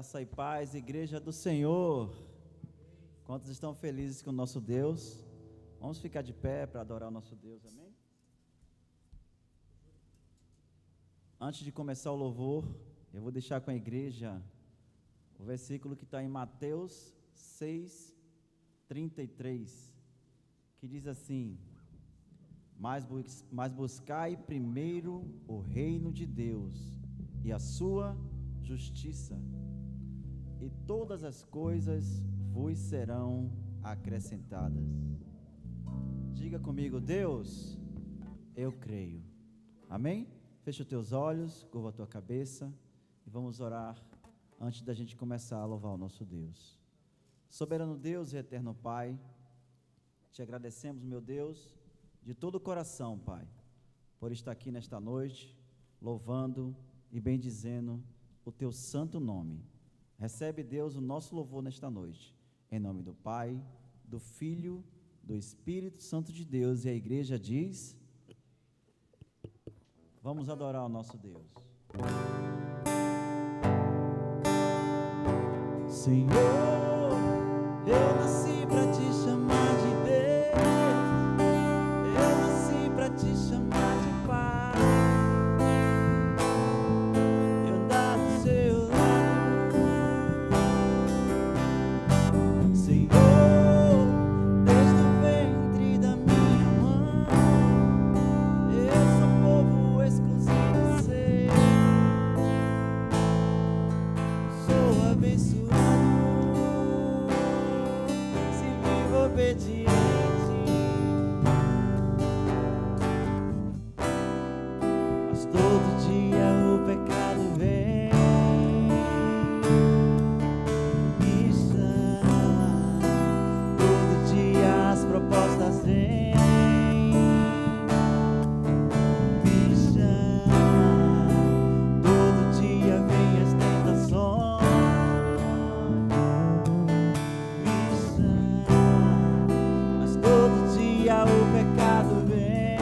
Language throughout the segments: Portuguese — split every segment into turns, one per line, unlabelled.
Graça e paz, igreja do Senhor. Quantos estão felizes com o nosso Deus? Vamos ficar de pé para adorar o nosso Deus, amém? Antes de começar o louvor, eu vou deixar com a igreja o versículo que está em Mateus 6:33, que diz assim: mas buscai primeiro o reino de Deus e a sua justiça, e todas as coisas vos serão acrescentadas. Diga comigo: Deus, eu creio. Amém? Fecha os teus olhos, curva a tua cabeça e vamos orar antes da gente começar a louvar o nosso Deus. Soberano Deus e eterno Pai, te agradecemos, meu Deus, de todo o coração, Pai, por estar aqui nesta noite, louvando e bendizendo o teu santo nome. Recebe, Deus, o nosso louvor nesta noite, em nome do Pai, do Filho, do Espírito Santo de Deus. E a igreja diz: vamos adorar o nosso Deus. Senhor, eu nasci para te chamar de Deus, eu nasci para te chamar de Pai, eu andar do seu lado. Senhor, desde o ventre da minha mãe, eu sou povo exclusivo seu, sou abençoado se vivo obediente. Mas todo dia o pecado vem me chama, todo dia as propostas vêm me chama, todo dia vem as tentações me chama, mas todo dia o pecado vem.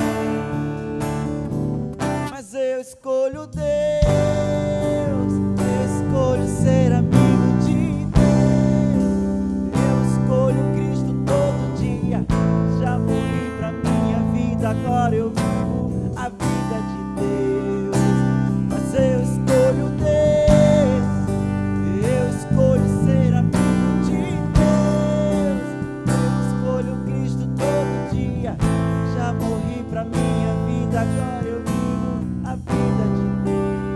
Mas eu escolho Deus, eu escolho ser amigo de Deus, eu escolho Cristo todo dia. Já morri pra minha vida, agora eu vivo a vida de Deus. Mas eu escolho Deus, eu escolho ser amigo de Deus, eu escolho Cristo todo dia. Já morri pra minha vida, agora eu vivo a vida de Deus.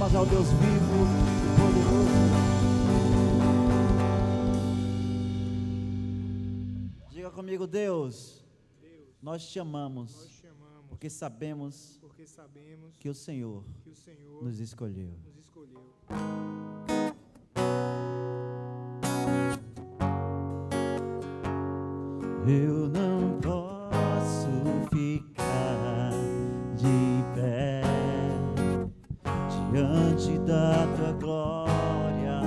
palmas ao Deus vivo e poderoso. Diga comigo, Deus, nós te amamos, porque sabemos que o Senhor nos escolheu. Eu não posso ficar de pé diante da tua glória.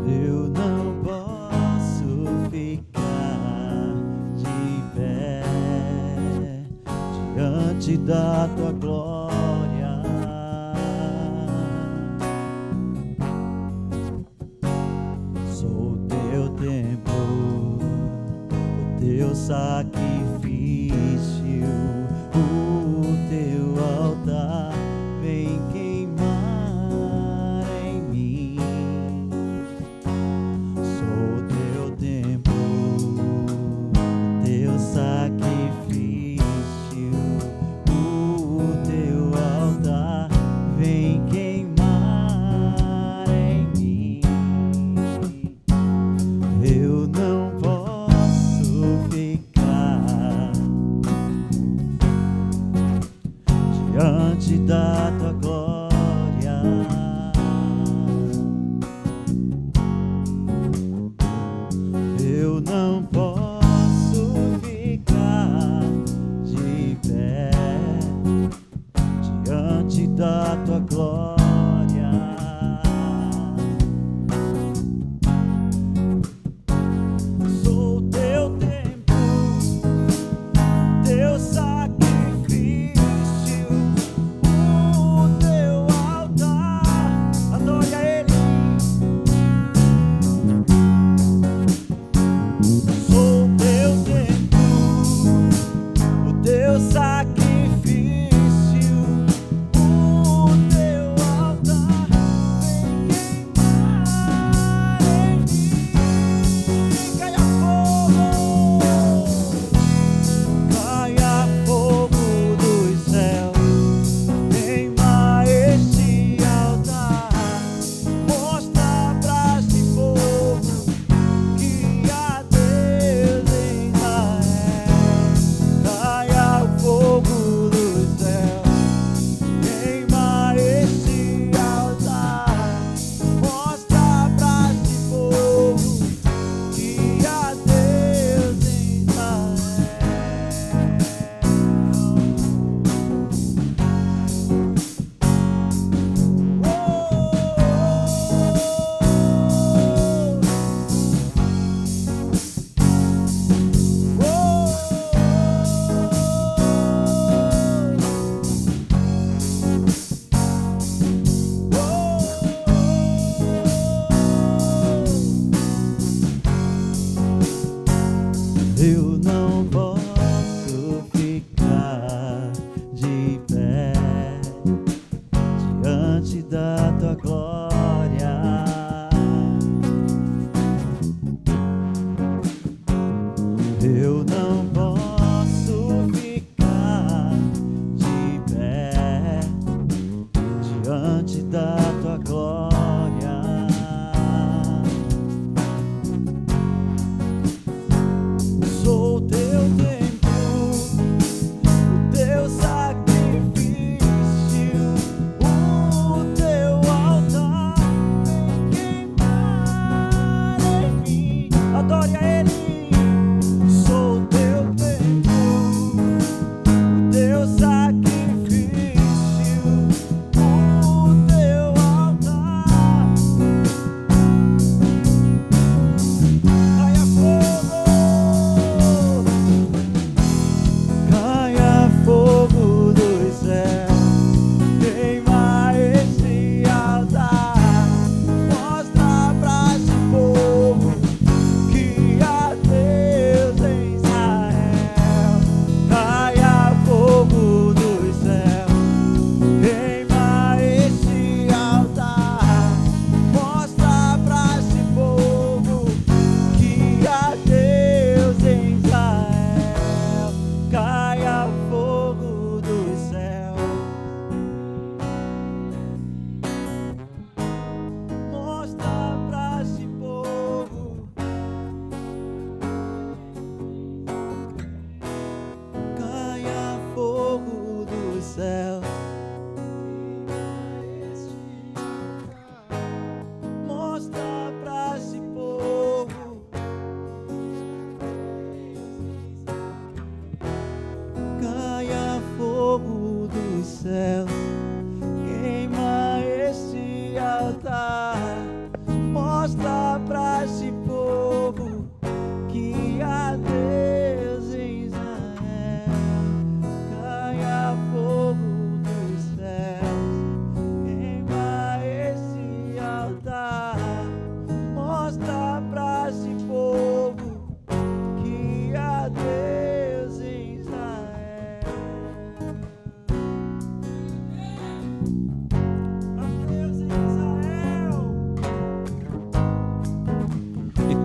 Eu não posso ficar de pé diante da tua glória. Teu sacrifício, o teu altar vem queimar em mim. Sou teu templo, teu sacrifício, o teu altar vem queimar em mim. Eu não posso ficar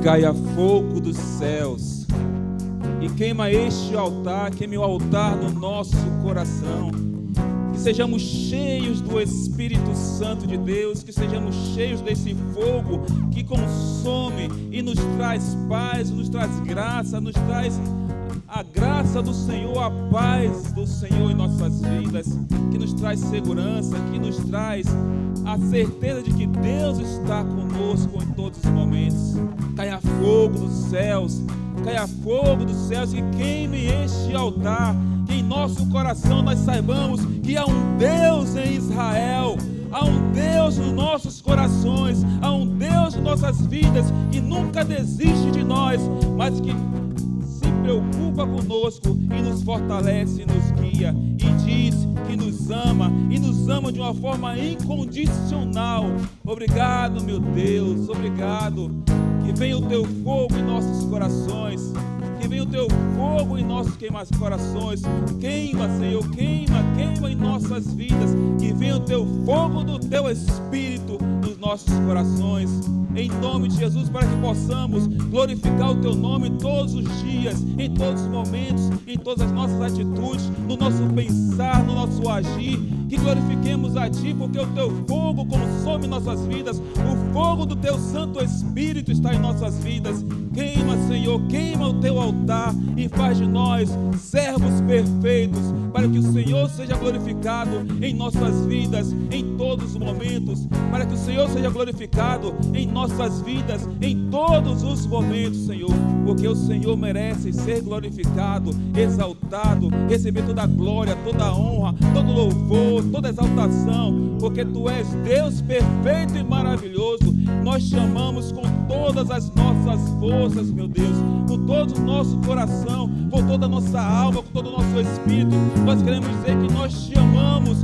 caia fogo dos céus e queima este altar, queime o altar do nosso coração. Que sejamos cheios do Espírito Santo de Deus, que sejamos cheios desse fogo que consome e nos traz paz, nos traz graça, nos traz a graça do Senhor, a paz do Senhor em nossas vidas, que nos traz segurança, que nos traz a certeza de que Deus está conosco em todos os momentos. Caia fogo dos céus, caia fogo dos céus, que queime este altar, que em nosso coração nós saibamos que há um Deus em Israel, há um Deus nos nossos corações, há um Deus em nossas vidas, que nunca desiste de nós, mas que se preocupa conosco e nos fortalece, nos guia e diz que nos ama e nos ama de uma forma incondicional. Obrigado, meu Deus, obrigado. Que venha o teu fogo em nossos corações, que venha o teu fogo em nossos corações. Queima, Senhor, queima em nossas vidas. Que venha o teu fogo do teu Espírito nos nossos corações, em nome de Jesus, para que possamos glorificar o teu nome todos os dias, em todos os momentos, em todas as nossas atitudes, no nosso pensar, no nosso agir. Que glorifiquemos a ti, porque o teu fogo consome nossas vidas, o fogo do teu Santo Espírito está em nossas vidas. Queima, Senhor, queima o teu altar e faz de nós servos perfeitos, para que o Senhor seja glorificado em nossas vidas, em todos os momentos, para que o Senhor seja glorificado em nossas vidas, em todos os momentos, Senhor, porque o Senhor merece ser glorificado, exaltado, receber toda a glória, toda a honra, todo louvor, toda exaltação, porque Tu és Deus perfeito e maravilhoso. Nós chamamos com todas as nossas forças, meu Deus, com todo o nosso coração, com toda a nossa alma, com todo o nosso espírito. Nós queremos dizer que nós te amamos,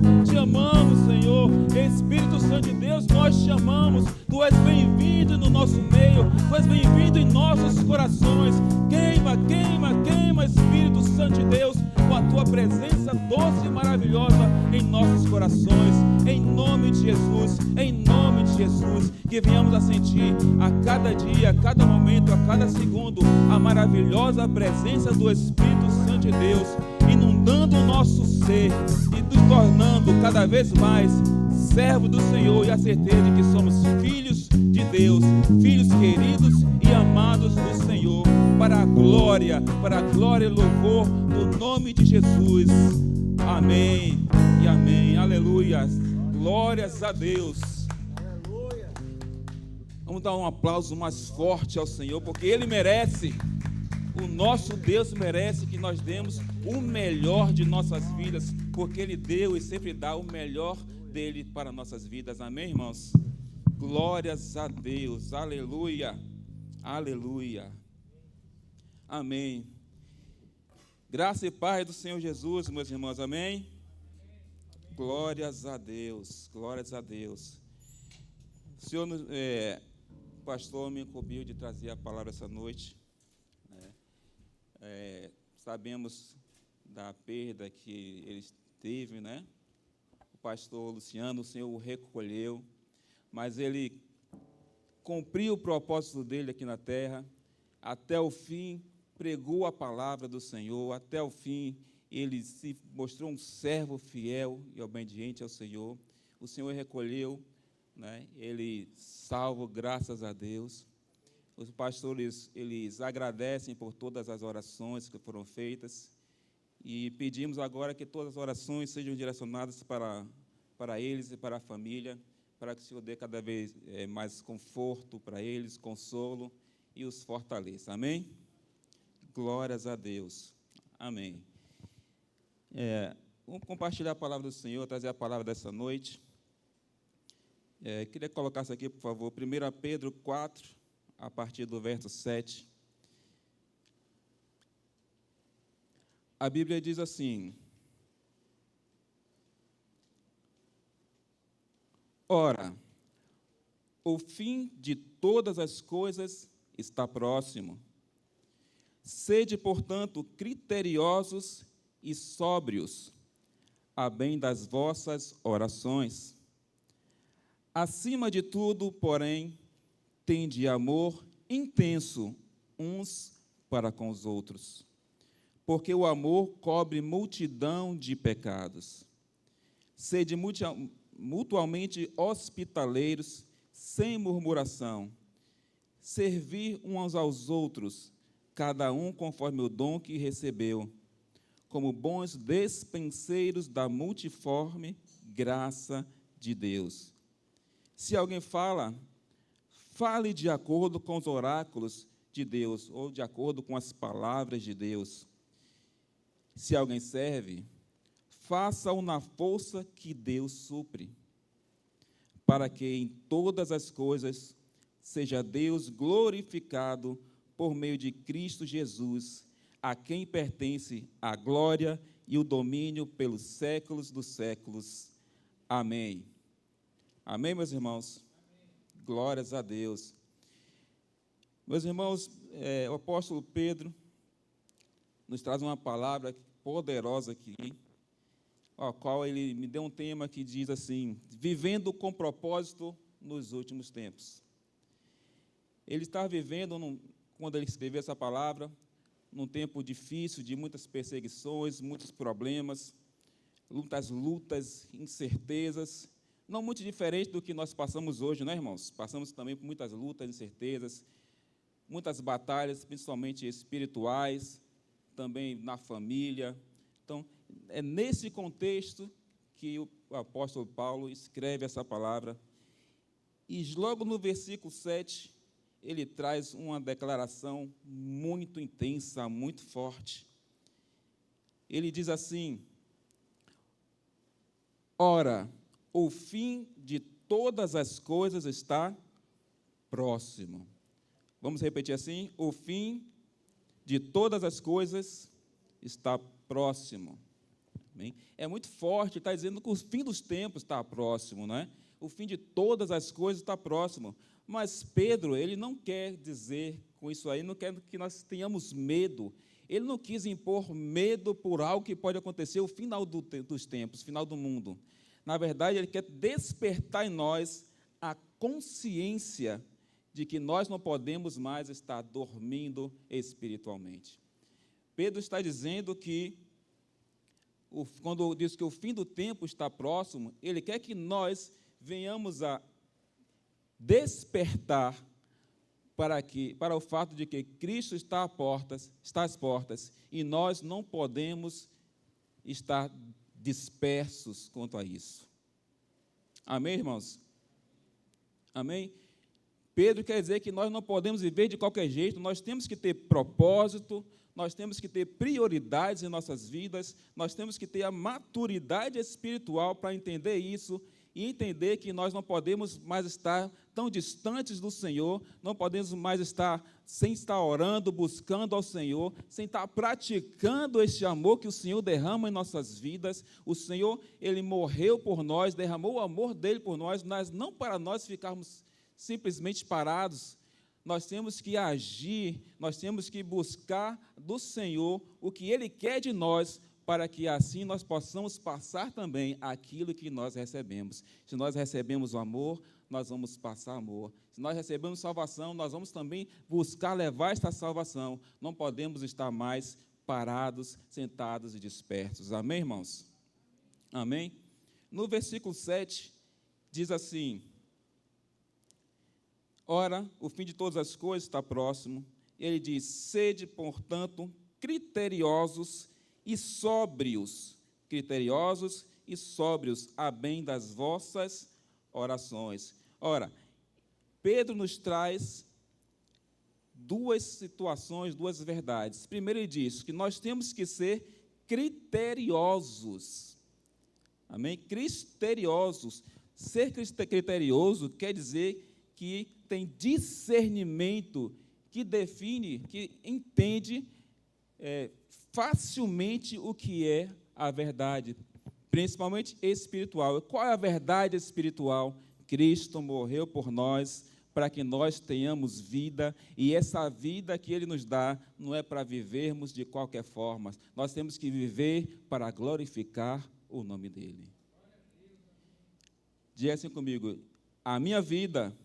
Senhor. Espírito Santo de Deus, nós te amamos. Tu és bem-vindo no nosso meio, Tu és bem-vindo em nossos corações. Queima, queima, queima, Espírito Santo de Deus, com a Tua presença doce e maravilhosa em nossos corações, em nome de Jesus, em nome de Jesus. Que venhamos a sentir a cada dia, a cada momento, a cada segundo, a maravilhosa presença do Espírito Santo de Deus, inundando o nosso ser e nos tornando cada vez mais servos do Senhor, e a certeza de que somos filhos de Deus, filhos queridos e amados do Senhor, para a glória e louvor do nome de Jesus. Amém e amém. Aleluia. Glórias a Deus. Vamos dar um aplauso mais forte ao Senhor, porque Ele merece. O nosso Deus merece que nós demos o melhor de nossas vidas, porque Ele deu e sempre dá o melhor dele para nossas vidas. Amém, irmãos? Glórias a Deus. Aleluia. Aleluia. Amém. Graça e paz do Senhor Jesus, meus irmãos. Amém? Glórias a Deus. Glórias a Deus. O Senhor, o pastor me incumbiu de trazer a palavra essa noite. Sabemos da perda que ele teve, né? O pastor Luciano, o Senhor o recolheu, mas ele cumpriu o propósito dele aqui na terra, até o fim pregou a palavra do Senhor, até o fim ele se mostrou um servo fiel e obediente ao Senhor. O Senhor recolheu, né? Ele salvo, graças a Deus. Os pastores, eles agradecem por todas as orações que foram feitas, e pedimos agora que todas as orações sejam direcionadas para eles e para a família, para que o Senhor dê cada vez mais conforto para eles, consolo, e os fortaleça. Amém? Glórias a Deus. Amém. Vamos compartilhar a palavra do Senhor, trazer a palavra dessa noite. Queria colocar isso aqui, por favor, 1 Pedro 4, a partir do verso 7. A Bíblia diz assim: ora, o fim de todas as coisas está próximo. Sede, portanto, criteriosos e sóbrios, a bem das vossas orações. Acima de tudo, porém, tende amor intenso uns para com os outros, porque o amor cobre multidão de pecados. Sede mutualmente hospitaleiros, sem murmuração. Servir uns aos outros, cada um conforme o dom que recebeu, como bons despenseiros da multiforme graça de Deus. Se alguém fala, fale de acordo com os oráculos de Deus, ou de acordo com as palavras de Deus. Se alguém serve, faça-o na força que Deus supre, para que em todas as coisas seja Deus glorificado por meio de Cristo Jesus, a quem pertence a glória e o domínio pelos séculos dos séculos. Amém. Amém, meus irmãos? Amém. Glórias a Deus. Meus irmãos, o apóstolo Pedro nos traz uma palavra poderosa aqui, a qual ele me deu um tema que diz assim: vivendo com propósito nos últimos tempos. Ele está vivendo, quando ele escreveu essa palavra, num tempo difícil, de muitas perseguições, muitos problemas, muitas lutas, incertezas, não muito diferente do que nós passamos hoje, né, irmãos? Passamos também por muitas lutas, incertezas, muitas batalhas, principalmente espirituais, também na família. Então, é nesse contexto que o apóstolo Paulo escreve essa palavra. E logo no versículo 7, ele traz uma declaração muito intensa, muito forte. Ele diz assim: ora, o fim de todas as coisas está próximo. Vamos repetir assim: o fim de todas as coisas está próximo. Amém? É muito forte, está dizendo que o fim dos tempos está próximo, não é? O fim de todas as coisas está próximo. Mas Pedro, ele não quer dizer com isso aí, não quer que nós tenhamos medo. Ele não quis impor medo por algo que pode acontecer o final dos tempos, o final do mundo. Na verdade, ele quer despertar em nós a consciência de que nós não podemos mais estar dormindo espiritualmente. Pedro está dizendo que, quando diz que o fim do tempo está próximo, ele quer que nós venhamos a despertar para o fato de que Cristo está às portas, e nós não podemos estar dispersos quanto a isso. Amém, irmãos? Amém? Pedro quer dizer que nós não podemos viver de qualquer jeito, nós temos que ter propósito, nós temos que ter prioridades em nossas vidas, nós temos que ter a maturidade espiritual para entender isso e entender que nós não podemos mais estar tão distantes do Senhor, não podemos mais estar sem estar orando, buscando ao Senhor, sem estar praticando este amor que o Senhor derrama em nossas vidas. O Senhor, Ele morreu por nós, derramou o amor dEle por nós, mas não para nós ficarmos simplesmente parados. Nós temos que agir, nós temos que buscar do Senhor o que Ele quer de nós, para que assim nós possamos passar também aquilo que nós recebemos. Se nós recebemos o amor, nós vamos passar amor. Se nós recebemos salvação, nós vamos também buscar levar esta salvação. Não podemos estar mais parados, sentados e dispersos. Amém, irmãos? Amém? No versículo 7, diz assim: ora, o fim de todas as coisas está próximo. Ele diz: sede, portanto, criteriosos e sóbrios, a bem das vossas orações. Ora, Pedro nos traz duas situações, duas verdades. Primeiro, ele diz que nós temos que ser criteriosos. Amém? Criteriosos. Ser criterioso quer dizer que tem discernimento, que define, que entende facilmente o que é a verdade, principalmente espiritual. Qual é a verdade espiritual? Cristo morreu por nós, para que nós tenhamos vida, e essa vida que Ele nos dá não é para vivermos de qualquer forma, nós temos que viver para glorificar o nome dEle. Diga assim comigo: a minha vida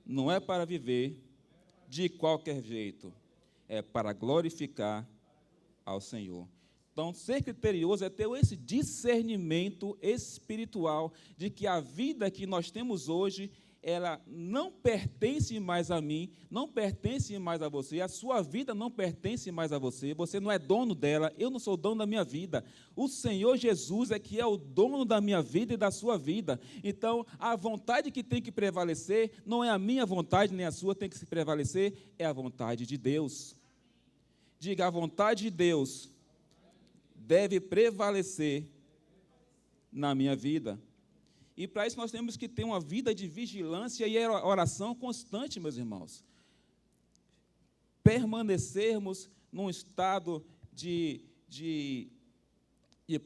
não é para viver de qualquer jeito. É para glorificar ao Senhor. Então, ser criterioso é ter esse discernimento espiritual de que a vida que nós temos hoje, ela não pertence mais a mim, não pertence mais a você, a sua vida não pertence mais a você, você não é dono dela, eu não sou dono da minha vida. O Senhor Jesus é que é o dono da minha vida e da sua vida. Então, a vontade que tem que prevalecer, não é a minha vontade nem a sua tem que se prevalecer, é a vontade de Deus. Diga, a vontade de Deus deve prevalecer na minha vida. E para isso nós temos que ter uma vida de vigilância e oração constante, meus irmãos. Permanecermos num estado de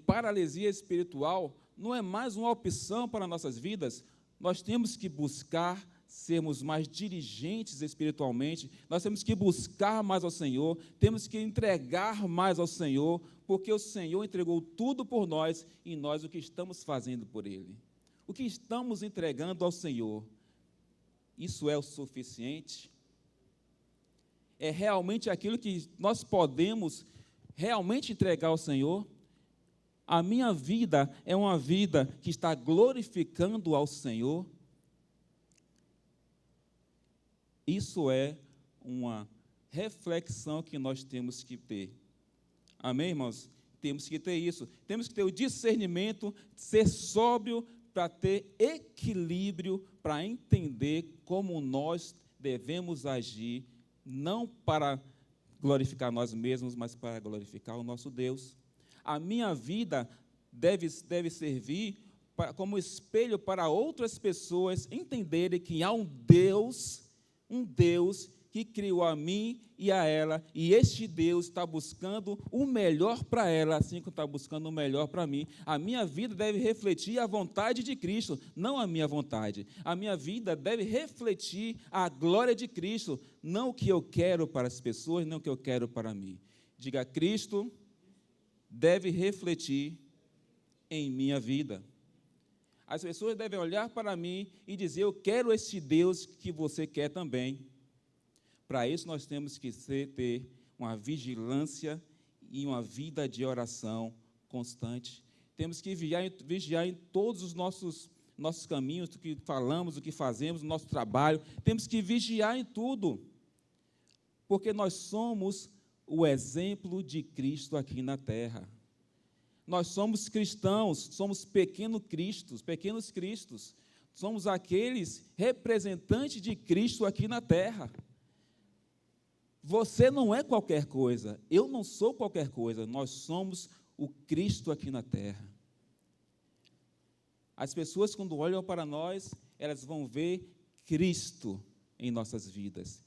paralisia espiritual não é mais uma opção para nossas vidas. Nós temos que buscar sermos mais dirigentes espiritualmente, nós temos que buscar mais ao Senhor, temos que entregar mais ao Senhor, porque o Senhor entregou tudo por nós e nós o que estamos fazendo por Ele. O que estamos entregando ao Senhor, isso é o suficiente? É realmente aquilo que nós podemos realmente entregar ao Senhor? A minha vida é uma vida que está glorificando ao Senhor? Isso é uma reflexão que nós temos que ter. Amém, irmãos? Temos que ter isso. Temos que ter o discernimento, ser sóbrio para ter equilíbrio, para entender como nós devemos agir, não para glorificar nós mesmos, mas para glorificar o nosso Deus. A minha vida deve servir como espelho para outras pessoas entenderem que há um Deus que criou a mim e a ela, e este Deus está buscando o melhor para ela, assim como está buscando o melhor para mim. A minha vida deve refletir a vontade de Cristo, não a minha vontade. A minha vida deve refletir a glória de Cristo, não o que eu quero para as pessoas, não o que eu quero para mim. Diga, Cristo deve refletir em minha vida. As pessoas devem olhar para mim e dizer, eu quero esse Deus que você quer também. Para isso, nós temos que ter uma vigilância e uma vida de oração constante. Temos que vigiar em todos os nossos caminhos, do que falamos, do que fazemos, no nosso trabalho. Temos que vigiar em tudo, porque nós somos o exemplo de Cristo aqui na terra. Nós somos cristãos, somos pequenos cristos, somos aqueles representantes de Cristo aqui na terra. Você não é qualquer coisa, eu não sou qualquer coisa, nós somos o Cristo aqui na terra. As pessoas, quando olham para nós, elas vão ver Cristo em nossas vidas.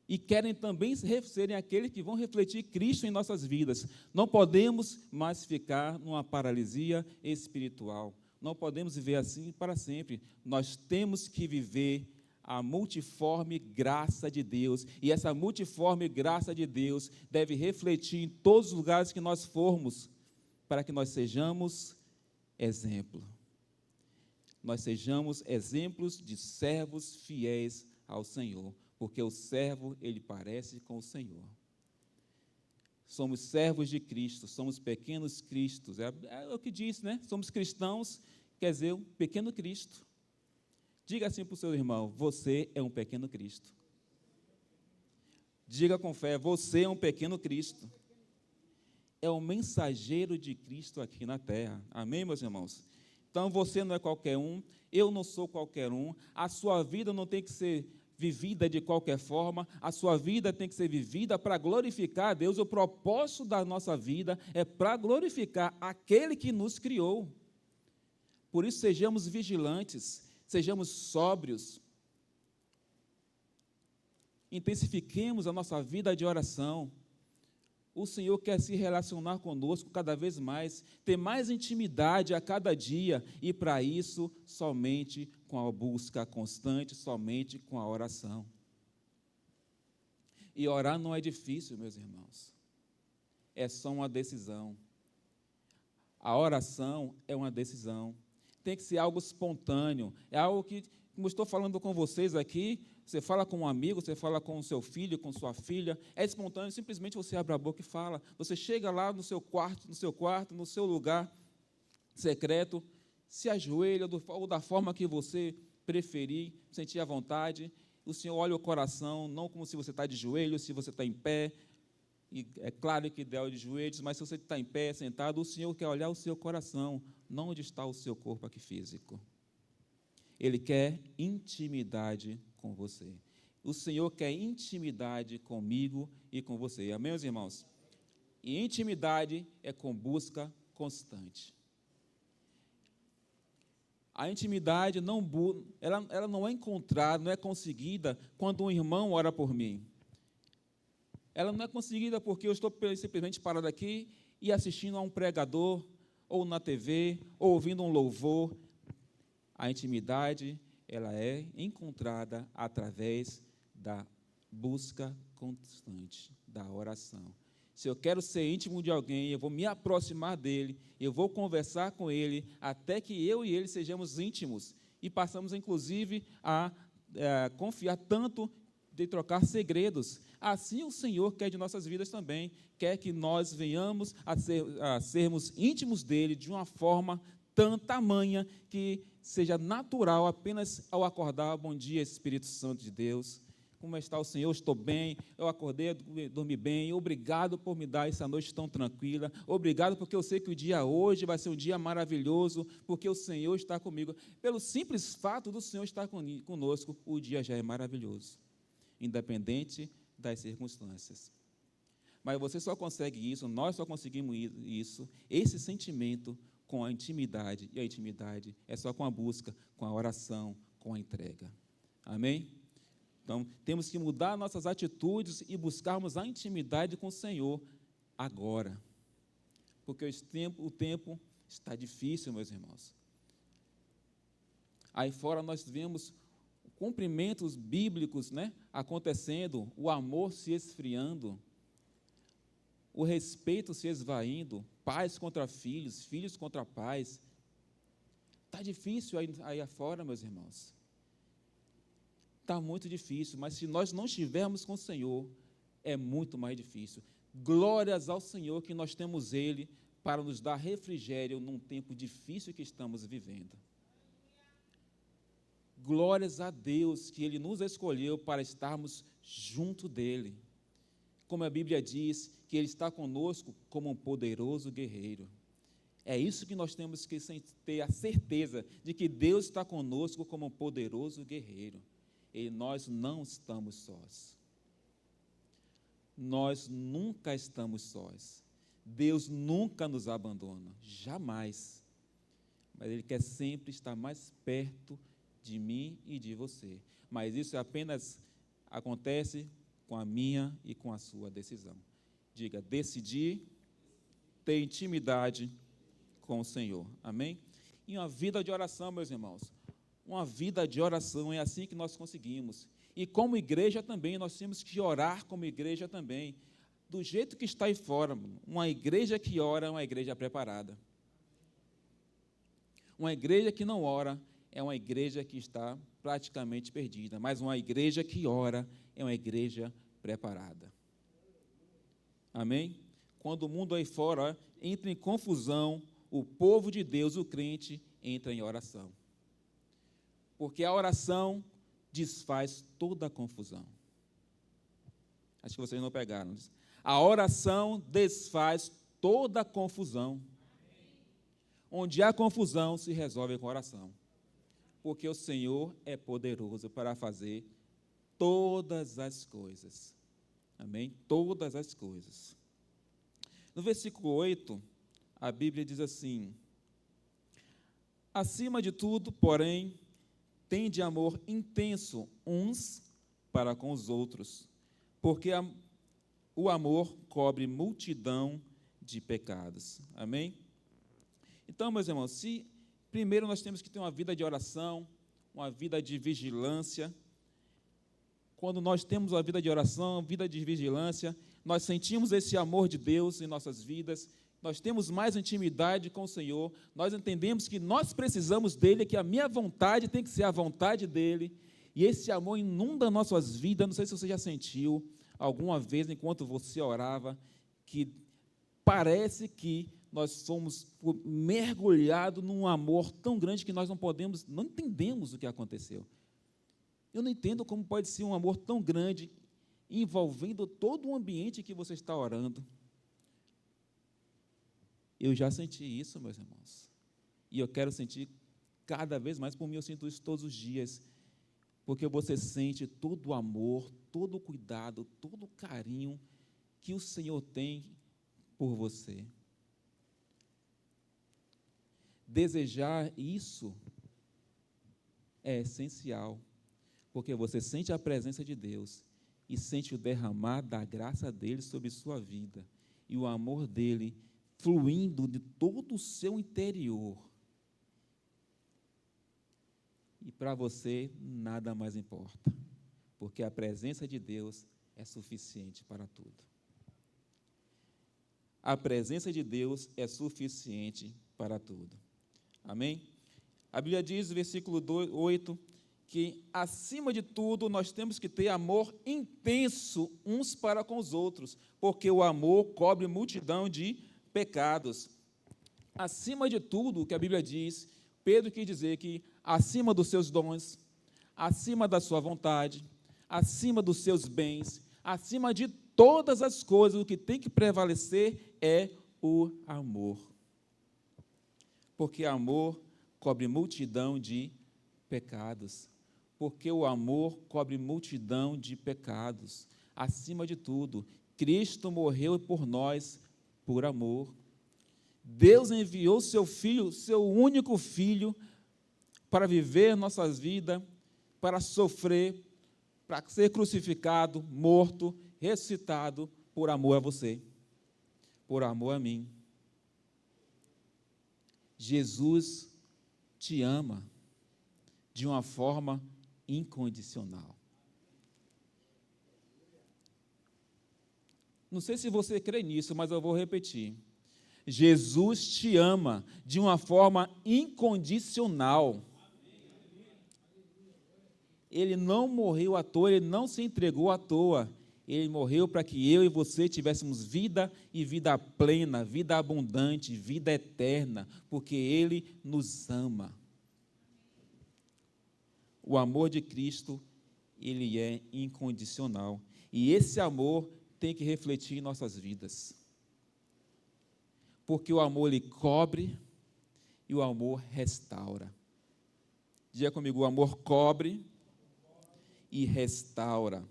E querem também serem aqueles que vão refletir Cristo em nossas vidas. Não podemos mais ficar numa paralisia espiritual. Não podemos viver assim para sempre. Nós temos que viver a multiforme graça de Deus. E essa multiforme graça de Deus deve refletir em todos os lugares que nós formos, para que nós sejamos exemplo. Nós sejamos exemplos de servos fiéis ao Senhor. Porque o servo, ele parece com o Senhor. Somos servos de Cristo, somos pequenos cristos. É o que diz, né? Somos cristãos, quer dizer, um pequeno Cristo. Diga assim para o seu irmão, você é um pequeno Cristo. Diga com fé, você é um pequeno Cristo. É o mensageiro de Cristo aqui na terra. Amém, meus irmãos? Então, você não é qualquer um, eu não sou qualquer um, a sua vida não tem que ser vivida de qualquer forma, a sua vida tem que ser vivida para glorificar a Deus. O propósito da nossa vida é para glorificar aquele que nos criou. Por isso, sejamos vigilantes, sejamos sóbrios, intensifiquemos a nossa vida de oração. O Senhor quer se relacionar conosco cada vez mais, ter mais intimidade a cada dia, e para isso, somente com a busca constante, somente com a oração. E orar não é difícil, meus irmãos, é só uma decisão. A oração é uma decisão, tem que ser algo espontâneo, é algo que, como estou falando com vocês aqui, você fala com um amigo, você fala com o seu filho, com sua filha, é espontâneo, simplesmente você abre a boca e fala. Você chega lá no seu quarto, no seu lugar secreto, se ajoelha ou da forma que você preferir, sentir à vontade. O Senhor olha o coração, não como se você está de joelhos, se você está em pé. E é claro que ideal de joelhos, mas se você está em pé, sentado, o Senhor quer olhar o seu coração, não onde está o seu corpo aqui físico. Ele quer intimidade com você. O Senhor quer intimidade comigo e com você. Amém, meus irmãos? E intimidade é com busca constante. A intimidade ela não é encontrada, não é conseguida quando um irmão ora por mim. Ela não é conseguida porque eu estou simplesmente parado aqui e assistindo a um pregador, ou na TV, ou ouvindo um louvor. A intimidade, ela é encontrada através da busca constante, da oração. Se eu quero ser íntimo de alguém, eu vou me aproximar dele, eu vou conversar com ele, até que eu e ele sejamos íntimos, e passamos, inclusive, a confiar tanto de trocar segredos. Assim o Senhor quer de nossas vidas também, quer que nós venhamos a sermos íntimos dele de uma forma tamanha que seja natural apenas ao acordar. Bom dia, Espírito Santo de Deus. Como está o Senhor? Estou bem, eu acordei, dormi bem, obrigado por me dar essa noite tão tranquila, obrigado porque eu sei que o dia hoje vai ser um dia maravilhoso, porque o Senhor está comigo. Pelo simples fato do Senhor estar conosco, o dia já é maravilhoso, independente das circunstâncias. Mas você só consegue isso, nós só conseguimos isso, esse sentimento, com a intimidade, e a intimidade é só com a busca, com a oração, com a entrega. Amém? Então, temos que mudar nossas atitudes e buscarmos a intimidade com o Senhor agora. Porque o tempo está difícil, meus irmãos. Aí fora nós vemos cumprimentos bíblicos, acontecendo, o amor se esfriando, o respeito se esvaindo, pais contra filhos, filhos contra pais. Está difícil aí afora, meus irmãos. Está muito difícil, mas se nós não estivermos com o Senhor, é muito mais difícil. Glórias ao Senhor que nós temos Ele para nos dar refrigério num tempo difícil que estamos vivendo. Glórias a Deus que Ele nos escolheu para estarmos junto dEle. Como a Bíblia diz, que Ele está conosco como um poderoso guerreiro. É isso que nós temos que ter a certeza de que Deus está conosco como um poderoso guerreiro. E nós não estamos sós. Nós nunca estamos sós. Deus nunca nos abandona, jamais. Mas Ele quer sempre estar mais perto de mim e de você. Mas isso apenas acontece com a minha e com a sua decisão. Diga, decidir ter intimidade com o Senhor. Amém? E uma vida de oração, meus irmãos. Uma vida de oração, é assim que nós conseguimos. E como igreja também, nós temos que orar como igreja também. Do jeito que está aí fora, uma igreja que ora é uma igreja preparada. Uma igreja que não ora é uma igreja que está praticamente perdida. Mas uma igreja que ora é uma igreja preparada. Amém? Quando o mundo aí fora entra em confusão, o povo de Deus, o crente, entra em oração. Porque a oração desfaz toda a confusão. Acho que vocês não pegaram. A oração desfaz toda a confusão. Onde há confusão, se resolve com oração. Porque o Senhor é poderoso para fazer todas as coisas. Amém? Todas as coisas. No versículo 8, a Bíblia diz assim: acima de tudo, porém, tende amor intenso uns para com os outros, porque o amor cobre multidão de pecados. Amém? Então, meus irmãos, primeiro nós temos que ter uma vida de oração, uma vida de vigilância. Quando nós temos uma vida de oração, vida de vigilância, nós sentimos esse amor de Deus em nossas vidas, nós temos mais intimidade com o Senhor, nós entendemos que nós precisamos dEle, que a minha vontade tem que ser a vontade dEle, E esse amor inunda nossas vidas. Não sei se você já sentiu alguma vez, enquanto você orava, que parece que nós somos mergulhados num amor tão grande que nós não entendemos o que aconteceu. Eu não entendo como pode ser um amor tão grande, envolvendo todo o ambiente que você está orando. Eu já senti isso, meus irmãos. E eu quero sentir cada vez mais. Por mim, eu sinto isso todos os dias. Porque você sente todo o amor, todo o cuidado, todo o carinho que o Senhor tem por você. Desejar isso é essencial, porque você sente a presença de Deus e sente o derramar da graça dele sobre sua vida e o amor dele fluindo de todo o seu interior. E para você nada mais importa, porque a presença de Deus é suficiente para tudo. A presença de Deus é suficiente para tudo. Amém? A Bíblia diz, versículo 8, que, acima de tudo, nós temos que ter amor intenso uns para com os outros, porque o amor cobre multidão de pecados. Acima de tudo, o que a Bíblia diz, Pedro quis dizer que, acima dos seus dons, acima da sua vontade, acima dos seus bens, acima de todas as coisas, o que tem que prevalecer é o amor. Porque amor cobre multidão de pecados. Porque o amor cobre multidão de pecados. Acima de tudo, Cristo morreu por nós por amor. Deus enviou seu Filho, seu único Filho, para viver nossas vidas, para sofrer, para ser crucificado, morto, ressuscitado, por amor a você, por amor a mim. Jesus te ama de uma forma incondicional. Não sei se você crê nisso, mas eu vou repetir. Jesus te ama de uma forma incondicional. Ele não morreu à toa, ele não se entregou à toa. Ele morreu para que eu e você tivéssemos vida e vida plena, vida abundante, vida eterna, porque Ele nos ama. O amor de Cristo, ele é incondicional. E esse amor tem que refletir em nossas vidas. Porque o amor, ele cobre e o amor restaura. Diga comigo, o amor cobre e restaura.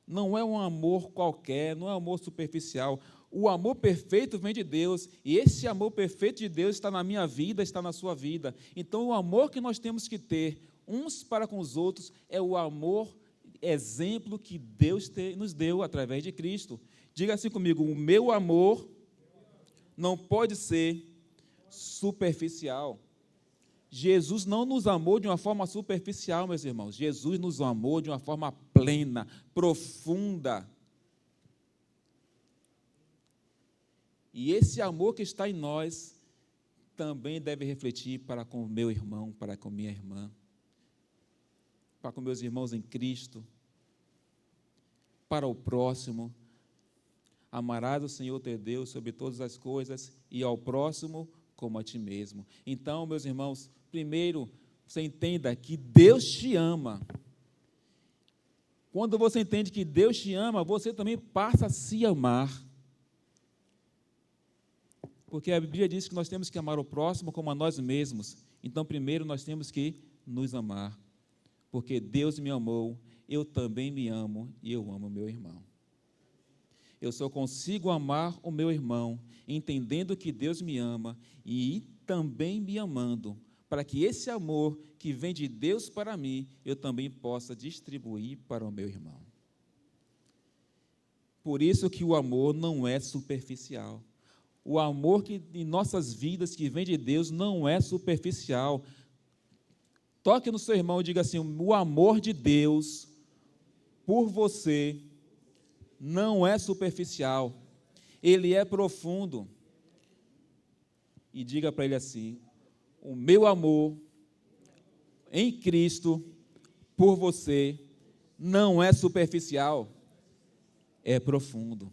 Não é um amor qualquer, não é um amor superficial. O amor perfeito vem de Deus, e esse amor perfeito de Deus está na minha vida, está na sua vida. Então, o amor que nós temos que ter uns para com os outros é o amor, exemplo que Deus nos deu através de Cristo. Diga assim comigo, o meu amor não pode ser superficial. Jesus não nos amou de uma forma superficial, meus irmãos. Jesus nos amou de uma forma plena, profunda. E esse amor que está em nós também deve refletir para com o meu irmão, para com minha irmã, para com meus irmãos em Cristo, para o próximo. Amarás o Senhor teu Deus sobre todas as coisas e ao próximo como a ti mesmo. Então, meus irmãos, primeiro, você entenda que Deus te ama. Quando você entende que Deus te ama, você também passa a se amar. Porque a Bíblia diz que nós temos que amar o próximo como a nós mesmos. Então, primeiro, nós temos que nos amar. Porque Deus me amou, eu também me amo e eu amo o meu irmão. Eu só consigo amar o meu irmão, entendendo que Deus me ama e também me amando, para que esse amor que vem de Deus para mim, eu também possa distribuir para o meu irmão. Por isso que o amor não é superficial. O amor que em nossas vidas que vem de Deus não é superficial. Toque no seu irmão e diga assim, o amor de Deus por você não é superficial, ele é profundo. E diga para ele assim, o meu amor em Cristo por você não é superficial, é profundo.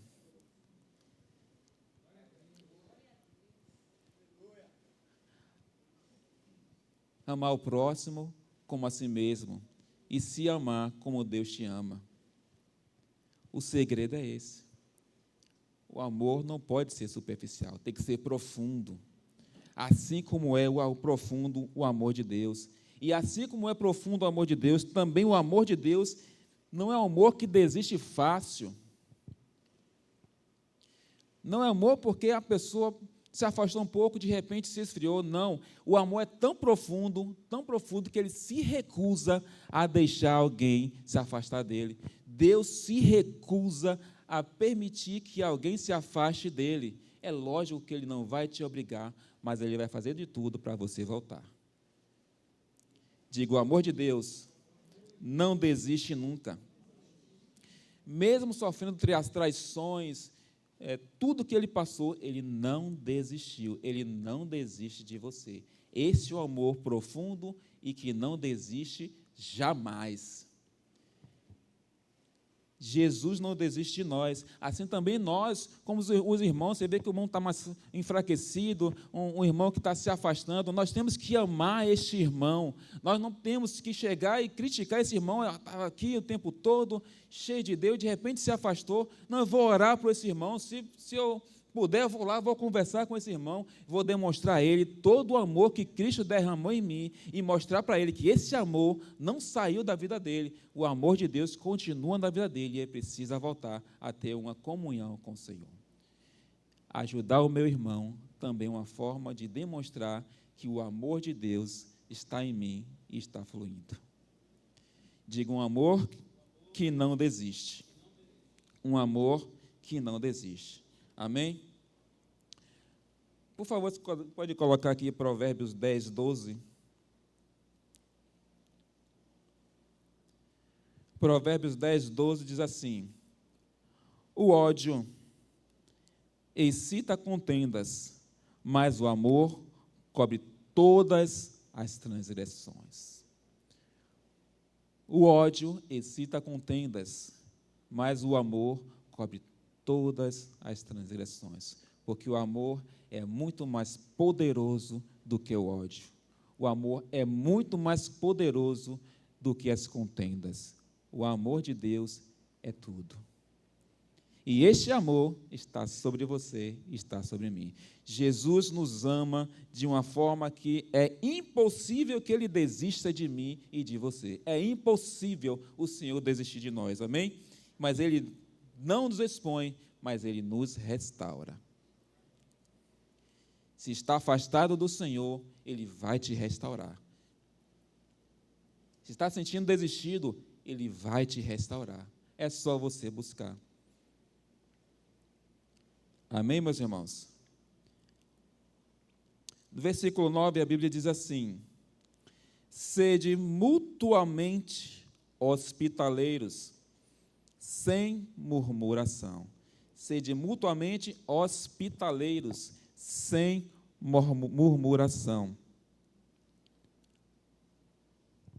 Amar o próximo como a si mesmo e se amar como Deus te ama. O segredo é esse. O amor não pode ser superficial, tem que ser profundo. Assim como é o profundo o amor de Deus. E assim como é profundo o amor de Deus, também o amor de Deus não é um amor que desiste fácil. Não é amor porque a pessoa se afastou um pouco, de repente se esfriou. Não, o amor é tão profundo que ele se recusa a deixar alguém se afastar dele. Deus se recusa a permitir que alguém se afaste dele. É lógico que ele não vai te obrigar, mas ele vai fazer de tudo para você voltar. Digo, o amor de Deus não desiste nunca. Mesmo sofrendo as traições, tudo que ele passou, ele não desistiu, ele não desiste de você. Esse é o amor profundo e que não desiste jamais. Jesus não desiste de nós, assim também nós, como os irmãos, você vê que o irmão está mais enfraquecido, um irmão que está se afastando, nós temos que amar este irmão, nós não temos que chegar e criticar esse irmão, estava aqui o tempo todo, cheio de Deus, de repente se afastou, não, eu vou orar por esse irmão, se eu puder, eu vou lá, vou conversar com esse irmão, vou demonstrar a ele todo o amor que Cristo derramou em mim e mostrar para ele que esse amor não saiu da vida dele, o amor de Deus continua na vida dele e ele precisa voltar a ter uma comunhão com o Senhor. Ajudar o meu irmão também é uma forma de demonstrar que o amor de Deus está em mim e está fluindo. Diga, um amor que não desiste. Um amor que não desiste. Amém? Por favor, você pode colocar aqui Provérbios 10, 12. Provérbios 10, 12 diz assim: o ódio excita contendas, mas o amor cobre todas as transgressões. O ódio excita contendas, mas o amor cobre todas as transgressões, porque o amor é muito mais poderoso do que o ódio. O amor é muito mais poderoso do que as contendas. O amor de Deus é tudo. E este amor está sobre você, está sobre mim. Jesus nos ama de uma forma que é impossível que Ele desista de mim e de você. É impossível o Senhor desistir de nós, amém? Mas Ele não nos expõe, mas Ele nos restaura. Se está afastado do Senhor, Ele vai te restaurar. Se está sentindo desistido, Ele vai te restaurar. É só você buscar. Amém, meus irmãos? No versículo 9, a Bíblia diz assim: sede mutuamente hospitaleiros, sem murmuração. Sede mutuamente hospitaleiros, sem murmuração.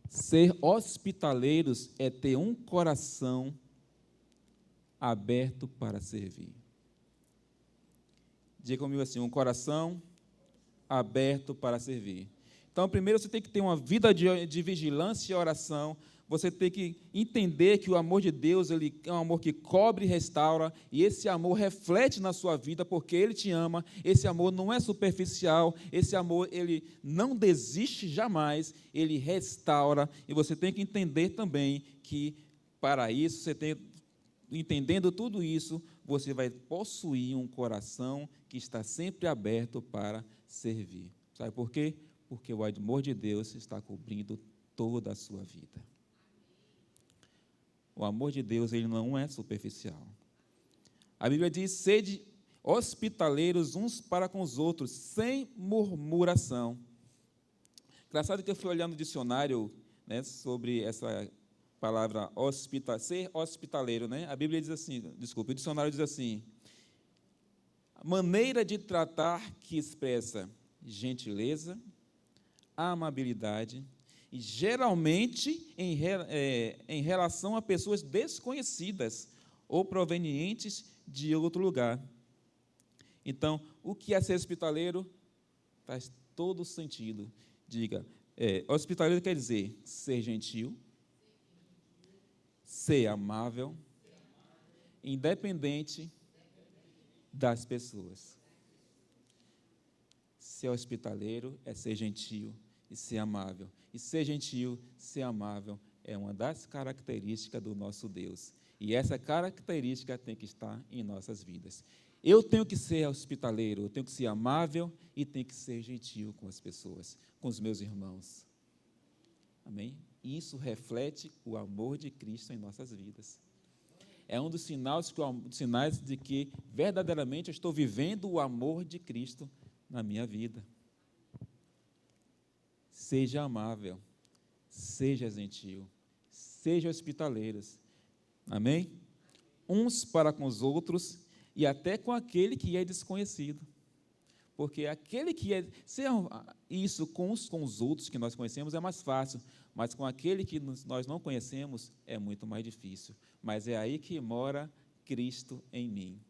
Ser hospitaleiros é ter um coração aberto para servir. Diga comigo assim, um coração aberto para servir. Então, primeiro você tem que ter uma vida de vigilância e oração. Você tem que entender que o amor de Deus, ele é um amor que cobre e restaura, e esse amor reflete na sua vida, porque Ele te ama. Esse amor não é superficial, esse amor, ele não desiste jamais, ele restaura, e você tem que entender também que, para isso, entendendo tudo isso, você vai possuir um coração que está sempre aberto para servir. Sabe por quê? Porque o amor de Deus está cobrindo toda a sua vida. O amor de Deus, ele não é superficial. A Bíblia diz, sede hospitaleiros uns para com os outros, sem murmuração. Engraçado que eu fui olhando no dicionário, né, sobre essa palavra ser hospitaleiro, né? A Bíblia diz assim, o dicionário diz assim: maneira de tratar que expressa gentileza, amabilidade e geralmente em relação a pessoas desconhecidas ou provenientes de outro lugar. Então, o que é ser hospitaleiro? Faz todo sentido. Diga, hospitaleiro quer dizer ser gentil, ser amável, independente das pessoas. Ser hospitaleiro é ser gentil e ser amável. E ser gentil, ser amável é uma das características do nosso Deus. E essa característica tem que estar em nossas vidas. Eu tenho que ser hospitaleiro, eu tenho que ser amável e tenho que ser gentil com as pessoas, com os meus irmãos. Amém? Isso reflete o amor de Cristo em nossas vidas. É um dos sinais de que verdadeiramente eu estou vivendo o amor de Cristo na minha vida. Seja amável, seja gentil, seja hospitaleiros. Amém? Uns para com os outros e até com aquele que é desconhecido. Porque aquele que é... Isso com os outros que nós conhecemos é mais fácil, mas com aquele que nós não conhecemos é muito mais difícil. Mas é aí que mora Cristo em mim.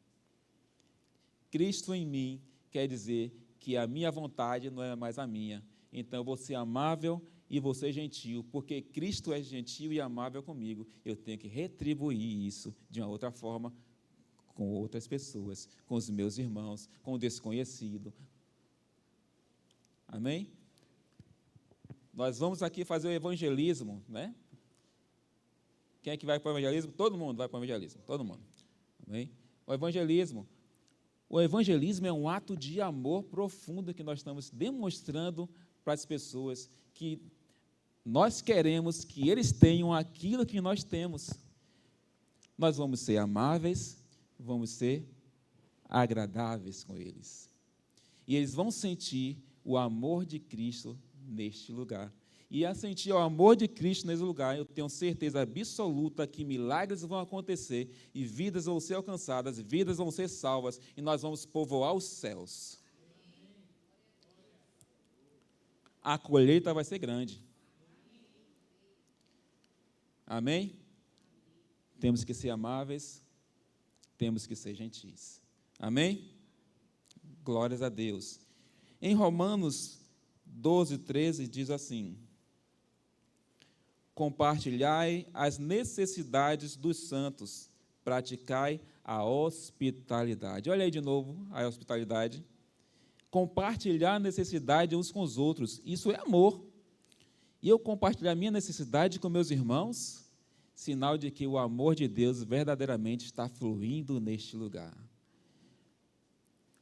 Cristo em mim quer dizer que a minha vontade não é mais a minha. Então, eu vou ser amável e vou ser gentil, porque Cristo é gentil e amável comigo. Eu tenho que retribuir isso de uma outra forma com outras pessoas, com os meus irmãos, com o desconhecido. Amém? Nós vamos aqui fazer o evangelismo, né? Quem é que vai para o evangelismo? Todo mundo vai para o evangelismo, todo mundo. Amém? O evangelismo é um ato de amor profundo que nós estamos demonstrando para as pessoas, que nós queremos que eles tenham aquilo que nós temos. Nós vamos ser amáveis, vamos ser agradáveis com eles. E eles vão sentir o amor de Cristo neste lugar. E a sentir o amor de Cristo nesse lugar, eu tenho certeza absoluta que milagres vão acontecer, e vidas vão ser alcançadas, vidas vão ser salvas, e nós vamos povoar os céus. A colheita vai ser grande. Amém? Temos que ser amáveis, temos que ser gentis. Amém? Glórias a Deus. Em Romanos 12:13 diz assim: compartilhai as necessidades dos santos, praticai a hospitalidade. Olha aí de novo a hospitalidade. Compartilhar a necessidade uns com os outros, isso é amor. E eu compartilhar a minha necessidade com meus irmãos, sinal de que o amor de Deus verdadeiramente está fluindo neste lugar.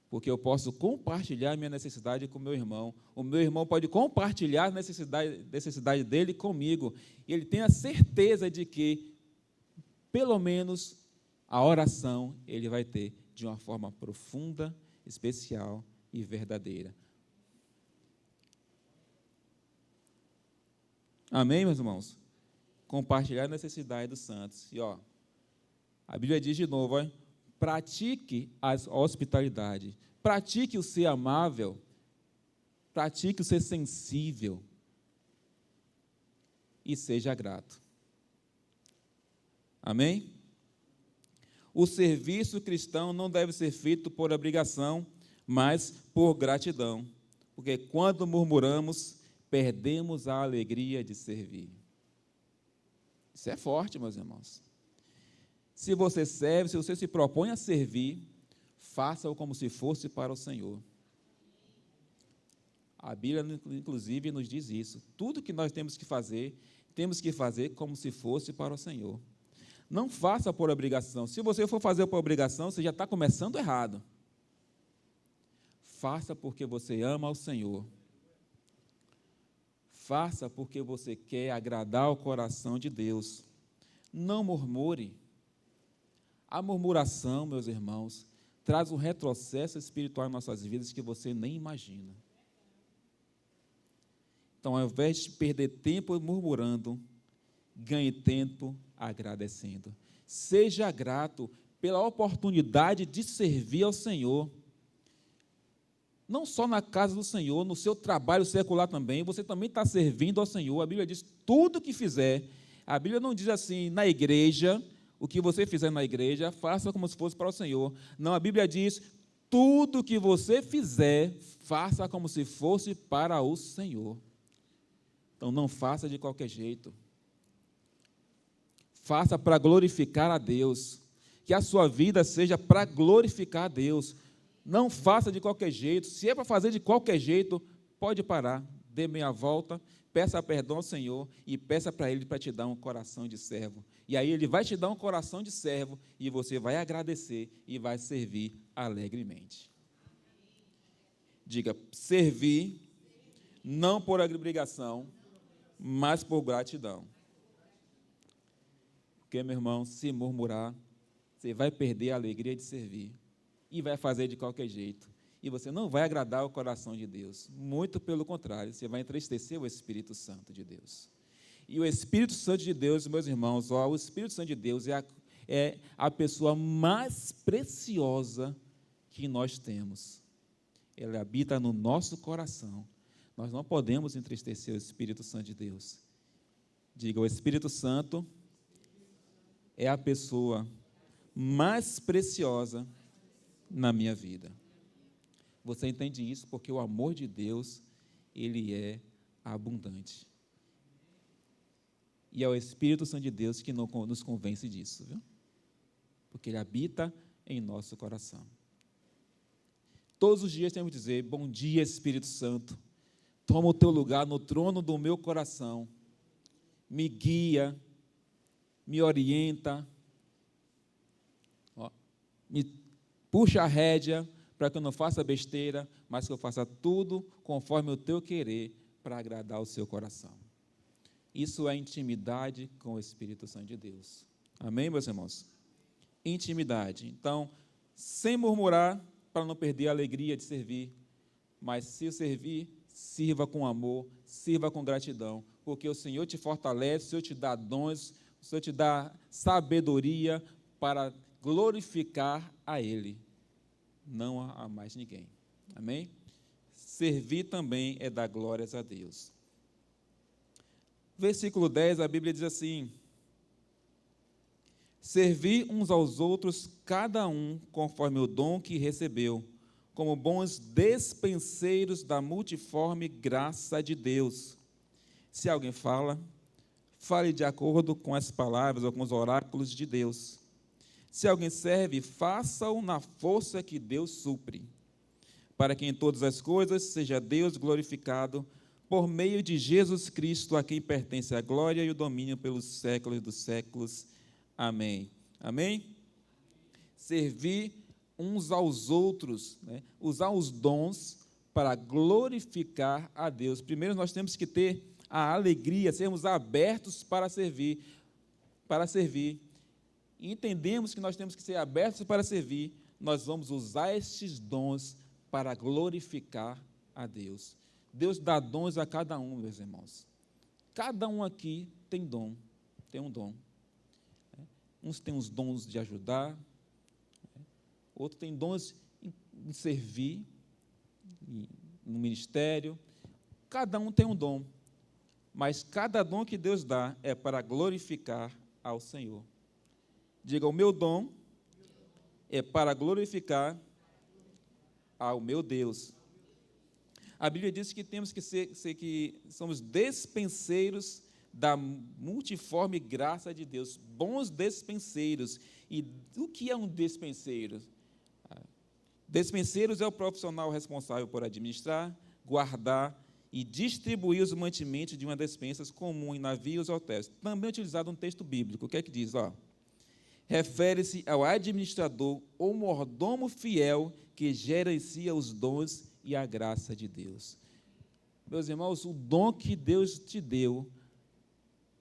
Porque eu posso compartilhar a minha necessidade com o meu irmão pode compartilhar a necessidade dele comigo, e ele tem a certeza de que, pelo menos, a oração ele vai ter de uma forma profunda, especial e verdadeira. Amém, meus irmãos? Compartilhar a necessidade dos santos. E, a Bíblia diz de novo, pratique a hospitalidade, pratique o ser amável, pratique o ser sensível e seja grato. Amém? O serviço cristão não deve ser feito por obrigação, mas por gratidão, porque quando murmuramos, perdemos a alegria de servir. Isso é forte, meus irmãos. Se você serve, se você se propõe a servir, faça-o como se fosse para o Senhor. A Bíblia, inclusive, nos diz isso. Tudo que nós temos que fazer como se fosse para o Senhor. Não faça por obrigação. Se você for fazer por obrigação, você já está começando errado. Faça porque você ama ao Senhor. Faça porque você quer agradar o coração de Deus. Não murmure. A murmuração, meus irmãos, traz um retrocesso espiritual em nossas vidas que você nem imagina. Então, ao invés de perder tempo murmurando, ganhe tempo agradecendo. Seja grato pela oportunidade de servir ao Senhor. não só na casa do Senhor, no seu trabalho secular também, você também está servindo ao Senhor. A Bíblia diz, tudo que fizer, a Bíblia não diz assim, na igreja, o que você fizer na igreja, faça como se fosse para o Senhor. Não, a Bíblia diz, tudo que você fizer, faça como se fosse para o Senhor. Então, não faça de qualquer jeito. Faça para glorificar a Deus. Que a sua vida seja para glorificar a Deus. Não faça de qualquer jeito. Se é para fazer de qualquer jeito, pode parar. Dê meia volta, peça perdão ao Senhor e peça para Ele para te dar um coração de servo. E aí Ele vai te dar um coração de servo e você vai agradecer e vai servir alegremente. Diga, servir não por obrigação, mas por gratidão. Porque, meu irmão, se murmurar, você vai perder a alegria de servir e vai fazer de qualquer jeito. E você não vai agradar o coração de Deus. Muito pelo contrário, você vai entristecer o Espírito Santo de Deus. E o Espírito Santo de Deus, meus irmãos, o Espírito Santo de Deus é a pessoa mais preciosa que nós temos. Ele habita no nosso coração. Nós não podemos entristecer o Espírito Santo de Deus. Diga, o Espírito Santo é a pessoa mais preciosa na minha vida. Você entende isso porque o amor de Deus, ele é abundante. E é o Espírito Santo de Deus que nos convence disso, viu? Porque ele habita em nosso coração. Todos os dias temos que dizer, bom dia, Espírito Santo, toma o teu lugar no trono do meu coração, me guia, me orienta, me puxa a rédea para que eu não faça besteira, mas que eu faça tudo conforme o teu querer para agradar o seu coração. Isso é intimidade com o Espírito Santo de Deus. Amém, meus irmãos? Intimidade. Então, sem murmurar, para não perder a alegria de servir, mas se servir, sirva com amor, sirva com gratidão, porque o Senhor te fortalece, o Senhor te dá dons, o Senhor te dá sabedoria para glorificar a Ele, não a mais ninguém. Amém? Servir também é dar glórias a Deus. Versículo 10, a Bíblia diz assim, servir uns aos outros, cada um conforme o dom que recebeu, como bons despenseiros da multiforme graça de Deus. Se alguém fala, fale de acordo com as palavras ou com os oráculos de Deus. Se alguém serve, faça-o na força que Deus supre, para que em todas as coisas seja Deus glorificado, por meio de Jesus Cristo, a quem pertence a glória e o domínio pelos séculos dos séculos. Amém. Amém? Servir uns aos outros, né? Usar os dons para glorificar a Deus. Primeiro, nós temos que ter a alegria, sermos abertos para servir. E entendemos que nós temos que ser abertos para servir, nós vamos usar estes dons para glorificar a Deus. Deus dá dons a cada um, meus irmãos. Cada um aqui tem um dom. Uns têm os dons de ajudar, outros têm dons em servir, no ministério. Cada um tem um dom, mas cada dom que Deus dá é para glorificar ao Senhor. Diga, o meu dom é para glorificar ao meu Deus. A Bíblia diz que temos que que somos despenseiros da multiforme graça de Deus, bons despenseiros. E o que é um despenseiro? Despenseiros é o profissional responsável por administrar, guardar e distribuir os mantimentos de uma despensa comum em navios ou hotéis. Também utilizado um texto bíblico. O que é que diz? Refere-se ao administrador ou mordomo fiel que gerencia os dons e a graça de Deus. Meus irmãos, o dom que Deus te deu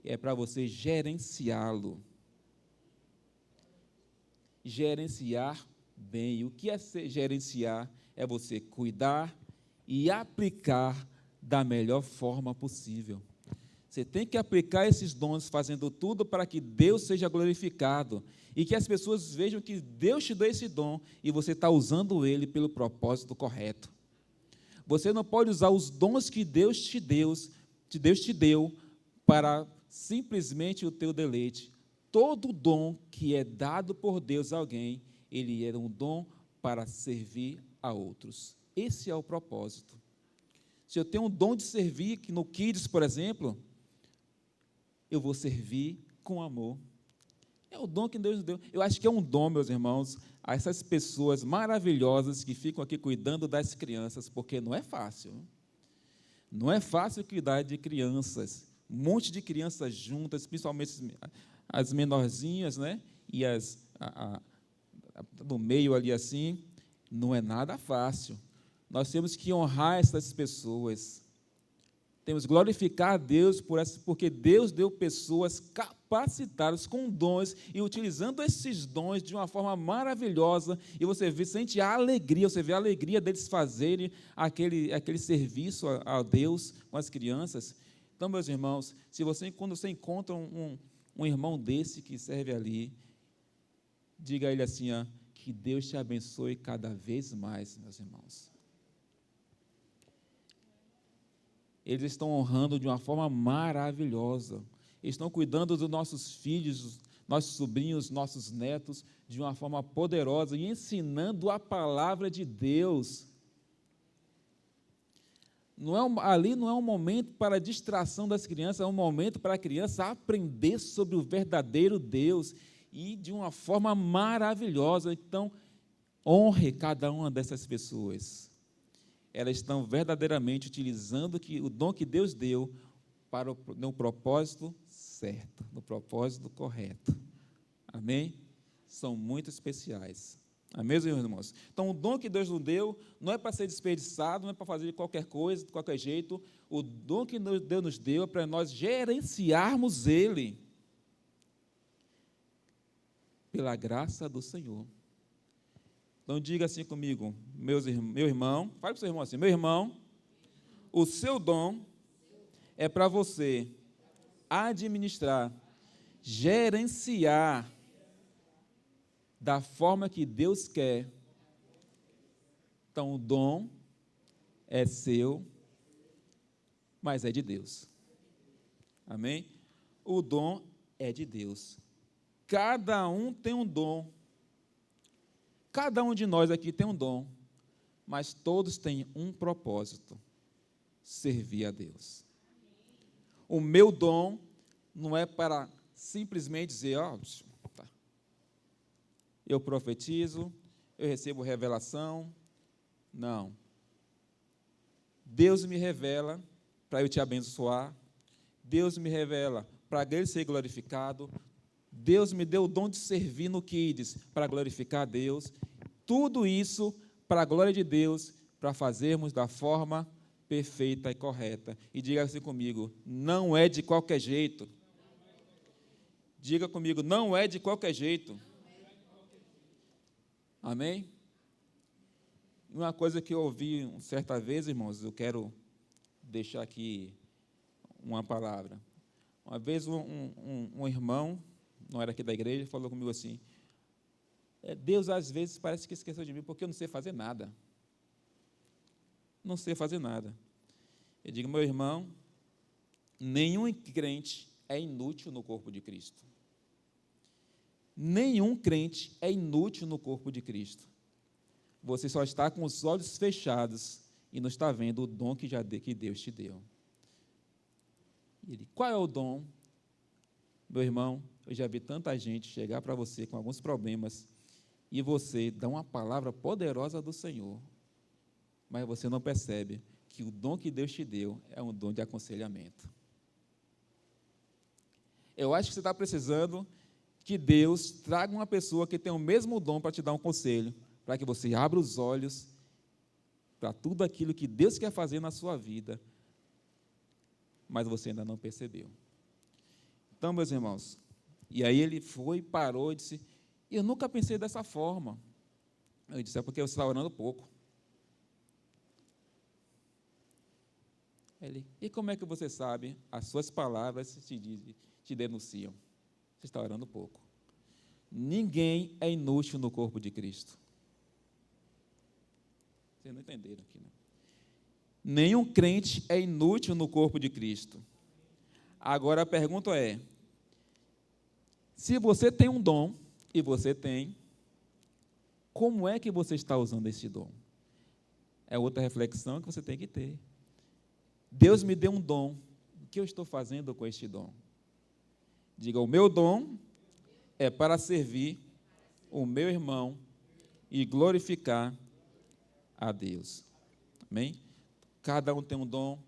é para você gerenciá-lo. Gerenciar bem. O que é gerenciar? É você cuidar e aplicar da melhor forma possível. Você tem que aplicar esses dons, fazendo tudo para que Deus seja glorificado e que as pessoas vejam que Deus te deu esse dom e você está usando ele pelo propósito correto. Você não pode usar os dons que Deus te deu para simplesmente o teu deleite. Todo dom que é dado por Deus a alguém, ele é um dom para servir a outros. Esse é o propósito. Se eu tenho um dom de servir, que no Kids, por exemplo, eu vou servir com amor. É o dom que Deus nos deu. Eu acho que é um dom, meus irmãos, a essas pessoas maravilhosas que ficam aqui cuidando das crianças, porque não é fácil. Não é fácil cuidar de crianças. Um monte de crianças juntas, principalmente as menorzinhas, né? E no meio ali assim, não é nada fácil. Nós temos que honrar essas pessoas. Temos que glorificar a Deus porque Deus deu pessoas capacitadas com dons e utilizando esses dons de uma forma maravilhosa, e você sente a alegria, você vê a alegria deles fazerem aquele serviço a Deus com as crianças. Então, meus irmãos, quando você encontra um irmão desse que serve ali, diga a ele assim, que Deus te abençoe cada vez mais, meus irmãos. Eles estão honrando de uma forma maravilhosa. Eles estão cuidando dos nossos filhos, nossos sobrinhos, nossos netos, de uma forma poderosa e ensinando a palavra de Deus. Ali não é um momento para a distração das crianças, é um momento para a criança aprender sobre o verdadeiro Deus e de uma forma maravilhosa. Então, honre cada uma dessas pessoas. Elas estão verdadeiramente utilizando o dom que Deus deu no propósito certo, no propósito correto. Amém? São muito especiais. Amém, meus irmãos? Então, o dom que Deus nos deu não é para ser desperdiçado, não é para fazer de qualquer coisa, de qualquer jeito. O dom que Deus nos deu é para nós gerenciarmos ele pela graça do Senhor. Então, diga assim comigo, meu irmão, fale para o seu irmão assim, meu irmão, o seu dom é para você administrar, gerenciar da forma que Deus quer. Então, o dom é seu, mas é de Deus. Amém? O dom é de Deus. Cada um tem um dom. Cada um de nós aqui tem um dom, mas todos têm um propósito: servir a Deus. O meu dom não é para simplesmente dizer, tá, eu profetizo, eu recebo revelação. Não. Deus me revela para eu te abençoar. Deus me revela para Ele ser glorificado. Deus me deu o dom de servir no Kids para glorificar a Deus. Tudo isso para a glória de Deus, para fazermos da forma perfeita e correta. E diga assim comigo, não é de qualquer jeito. Diga comigo, não é de qualquer jeito. Amém? Uma coisa que eu ouvi certa vez, irmãos, eu quero deixar aqui uma palavra. Uma vez um irmão, não era aqui da igreja, falou comigo assim, Deus às vezes parece que esqueceu de mim, porque eu não sei fazer nada. Não sei fazer nada. Eu digo, meu irmão, nenhum crente é inútil no corpo de Cristo. Nenhum crente é inútil no corpo de Cristo. Você só está com os olhos fechados e não está vendo o dom que Deus te deu. Qual é o dom? Meu irmão, eu já vi tanta gente chegar para você com alguns problemas e você dá uma palavra poderosa do Senhor, mas você não percebe que o dom que Deus te deu é um dom de aconselhamento. Eu acho que você está precisando que Deus traga uma pessoa que tem o mesmo dom para te dar um conselho, para que você abra os olhos para tudo aquilo que Deus quer fazer na sua vida, mas você ainda não percebeu. Então, meus irmãos, e aí ele foi, parou e disse, eu nunca pensei dessa forma. Eu disse, é porque você está orando pouco. Ele, e como é que você sabe? As suas palavras te denunciam. Você está orando pouco. Ninguém é inútil no corpo de Cristo. Vocês não entenderam aqui, né? Nenhum crente é inútil no corpo de Cristo. Agora a pergunta é, se você tem um dom, e você tem, como é que você está usando esse dom? É outra reflexão que você tem que ter. Deus me deu um dom, o que eu estou fazendo com este dom? Diga, o meu dom é para servir o meu irmão e glorificar a Deus. Amém? Cada um tem um dom,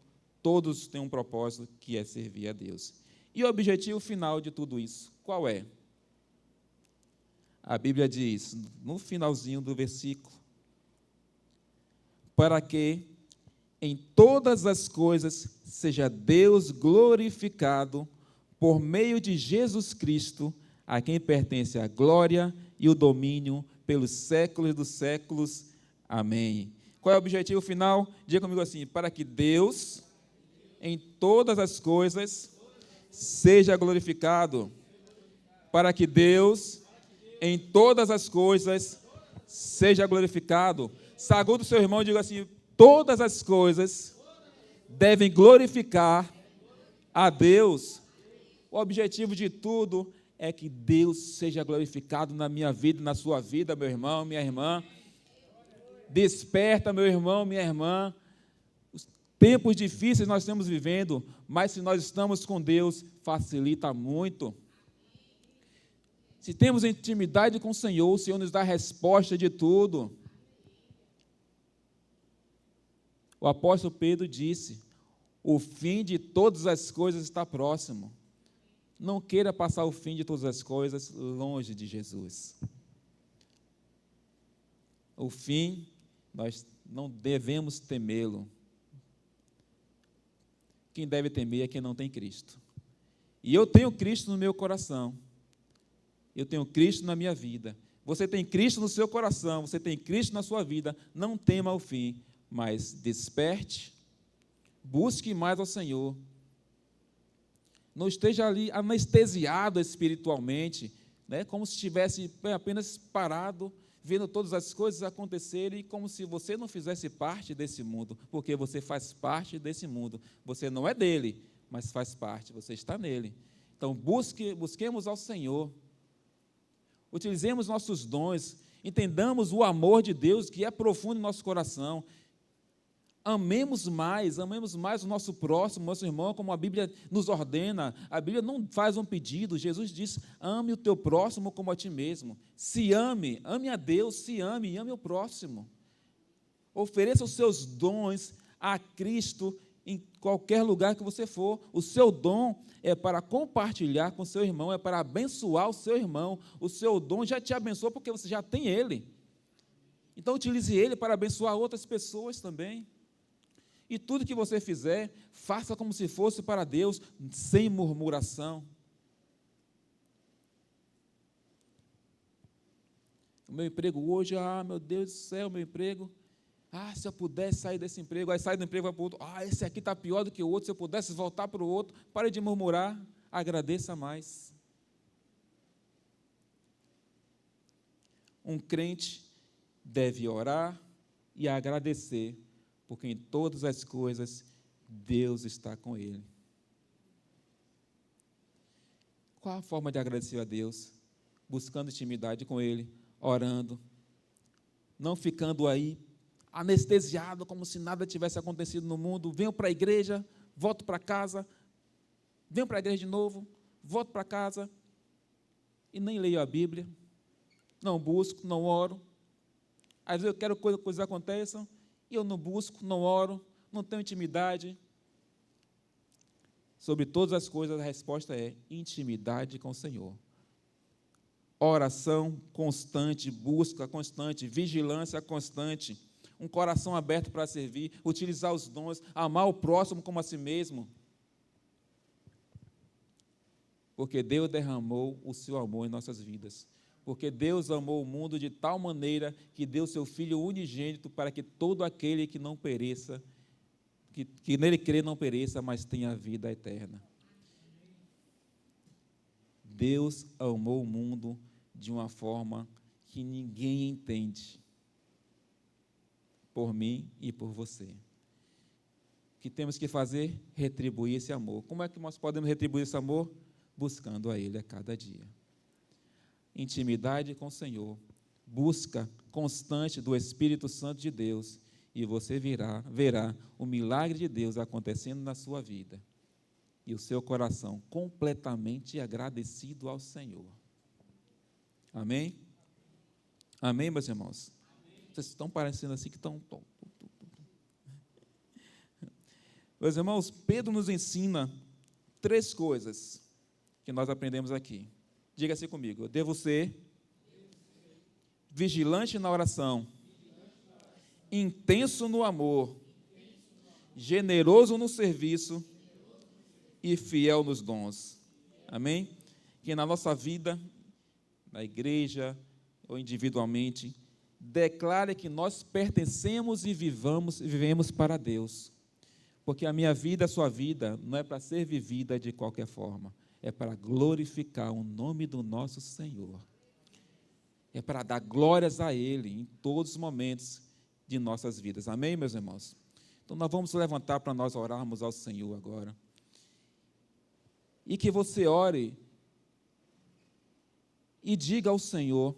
todos têm um propósito, que é servir a Deus. E o objetivo final de tudo isso, qual é? A Bíblia diz, no finalzinho do versículo, para que em todas as coisas seja Deus glorificado por meio de Jesus Cristo, a quem pertence a glória e o domínio pelos séculos dos séculos. Amém. Qual é o objetivo final? Diga comigo assim, para que Deus, em todas as coisas, seja glorificado. Para que Deus, em todas as coisas, seja glorificado. Saúde o seu irmão e diga assim, todas as coisas devem glorificar a Deus. O objetivo de tudo é que Deus seja glorificado na minha vida, na sua vida, meu irmão, minha irmã. Desperta, meu irmão, minha irmã. Os tempos difíceis nós estamos vivendo, mas se nós estamos com Deus, facilita muito. Se temos intimidade com o Senhor nos dá a resposta de tudo. O apóstolo Pedro disse, o fim de todas as coisas está próximo. Não queira passar o fim de todas as coisas longe de Jesus. O fim, nós não devemos temê-lo. Quem deve temer é quem não tem Cristo. E eu tenho Cristo no meu coração. Eu tenho Cristo na minha vida. Você tem Cristo no seu coração, você tem Cristo na sua vida. Não tema o fim, mas desperte, busque mais ao Senhor. Não esteja ali anestesiado espiritualmente, né, como se estivesse apenas parado, vendo todas as coisas acontecerem, como se você não fizesse parte desse mundo, porque você faz parte desse mundo. Você não é dele, mas faz parte, você está nele. Então, busquemos ao Senhor, utilizemos nossos dons, entendamos o amor de Deus que é profundo em nosso coração. Amemos mais o nosso próximo, nosso irmão, como a Bíblia nos ordena. A Bíblia não faz um pedido, Jesus diz, ame o teu próximo como a ti mesmo. Se ame, ame a Deus, se ame e ame o próximo. Ofereça os seus dons a Cristo em qualquer lugar que você for. O seu dom é para compartilhar com o seu irmão, é para abençoar o seu irmão. O seu dom já te abençoa porque você já tem ele. Então, utilize ele para abençoar outras pessoas também. E tudo que você fizer, faça como se fosse para Deus, sem murmuração. O meu emprego hoje, meu Deus do céu, meu emprego. Se eu pudesse sair desse emprego, aí sai do emprego, vai para o outro. Esse aqui está pior do que o outro, se eu pudesse voltar para o outro. Pare de murmurar, agradeça mais. Um crente deve orar e agradecer, porque em todas as coisas Deus está com ele. Qual a forma de agradecer a Deus? Buscando intimidade com ele, orando, não ficando aí anestesiado, como se nada tivesse acontecido no mundo. Venho para a igreja, volto para casa, venho para a igreja de novo, volto para casa e nem leio a Bíblia, não busco, não oro. Às vezes eu quero que coisas aconteçam, e eu não busco, não oro, não tenho intimidade. Sobre todas as coisas, a resposta é intimidade com o Senhor. Oração constante, busca constante, vigilância constante, um coração aberto para servir, utilizar os dons, amar o próximo como a si mesmo. Porque Deus derramou o seu amor em nossas vidas. Porque Deus amou o mundo de tal maneira que deu seu Filho unigênito para que todo aquele que não pereça, que nele crê não pereça, mas tenha vida eterna. Deus amou o mundo de uma forma que ninguém entende, por mim e por você. que temos que fazer? Retribuir esse amor. Como é que nós podemos retribuir esse amor? Buscando a Ele a cada dia. Intimidade com o Senhor, busca constante do Espírito Santo de Deus, e você verá o milagre de Deus acontecendo na sua vida, e o seu coração completamente agradecido ao Senhor. Amém? Amém, meus irmãos? Amém. Vocês estão parecendo assim que estão... Meus irmãos, Pedro nos ensina 3 coisas que nós aprendemos aqui. Diga assim comigo: eu devo ser vigilante na oração, intenso no amor, generoso no serviço e fiel nos dons. Amém? Que na nossa vida, na igreja ou individualmente, declare que nós pertencemos e vivemos para Deus. Porque a minha vida, a sua vida, não é para ser vivida de qualquer forma. É para glorificar o nome do nosso Senhor. É para dar glórias a Ele em todos os momentos de nossas vidas. Amém, meus irmãos? Então, nós vamos levantar para nós orarmos ao Senhor agora. E que você ore e diga ao Senhor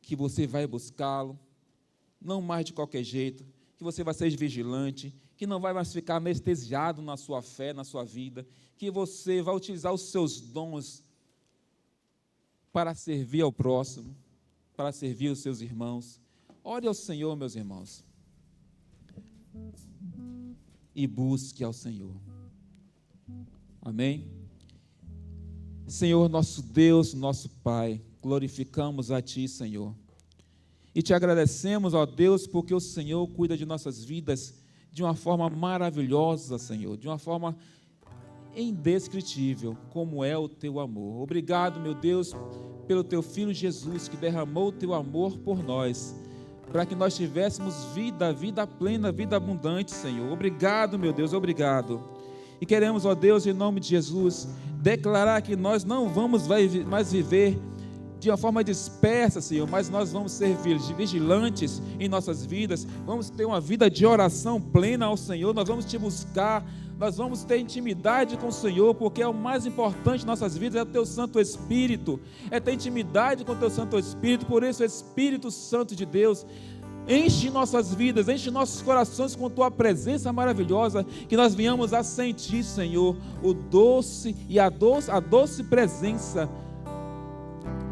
que você vai buscá-lo, não mais de qualquer jeito, que você vai ser vigilante, que não vai mais ficar anestesiado na sua fé, na sua vida, que você vai utilizar os seus dons para servir ao próximo, para servir os seus irmãos. Ore ao Senhor, meus irmãos, e busque ao Senhor. Amém? Senhor, nosso Deus, nosso Pai, glorificamos a Ti, Senhor, e Te agradecemos, ó Deus, porque o Senhor cuida de nossas vidas de uma forma maravilhosa, Senhor, de uma forma indescritível, como é o Teu amor. Obrigado, meu Deus, pelo Teu Filho Jesus, que derramou o Teu amor por nós, para que nós tivéssemos vida plena, vida abundante, Senhor. Obrigado, meu Deus, obrigado. E queremos, ó Deus, em nome de Jesus, declarar que nós não vamos mais viver de uma forma dispersa, Senhor, mas nós vamos ser vigilantes em nossas vidas, vamos ter uma vida de oração plena ao Senhor, nós vamos Te buscar, nós vamos ter intimidade com o Senhor, porque é o mais importante em nossas vidas, é o Teu Santo Espírito, é ter intimidade com o Teu Santo Espírito. Por isso, Espírito Santo de Deus, enche nossas vidas, enche nossos corações com Tua presença maravilhosa, que nós venhamos a sentir, Senhor, o doce e a doce presença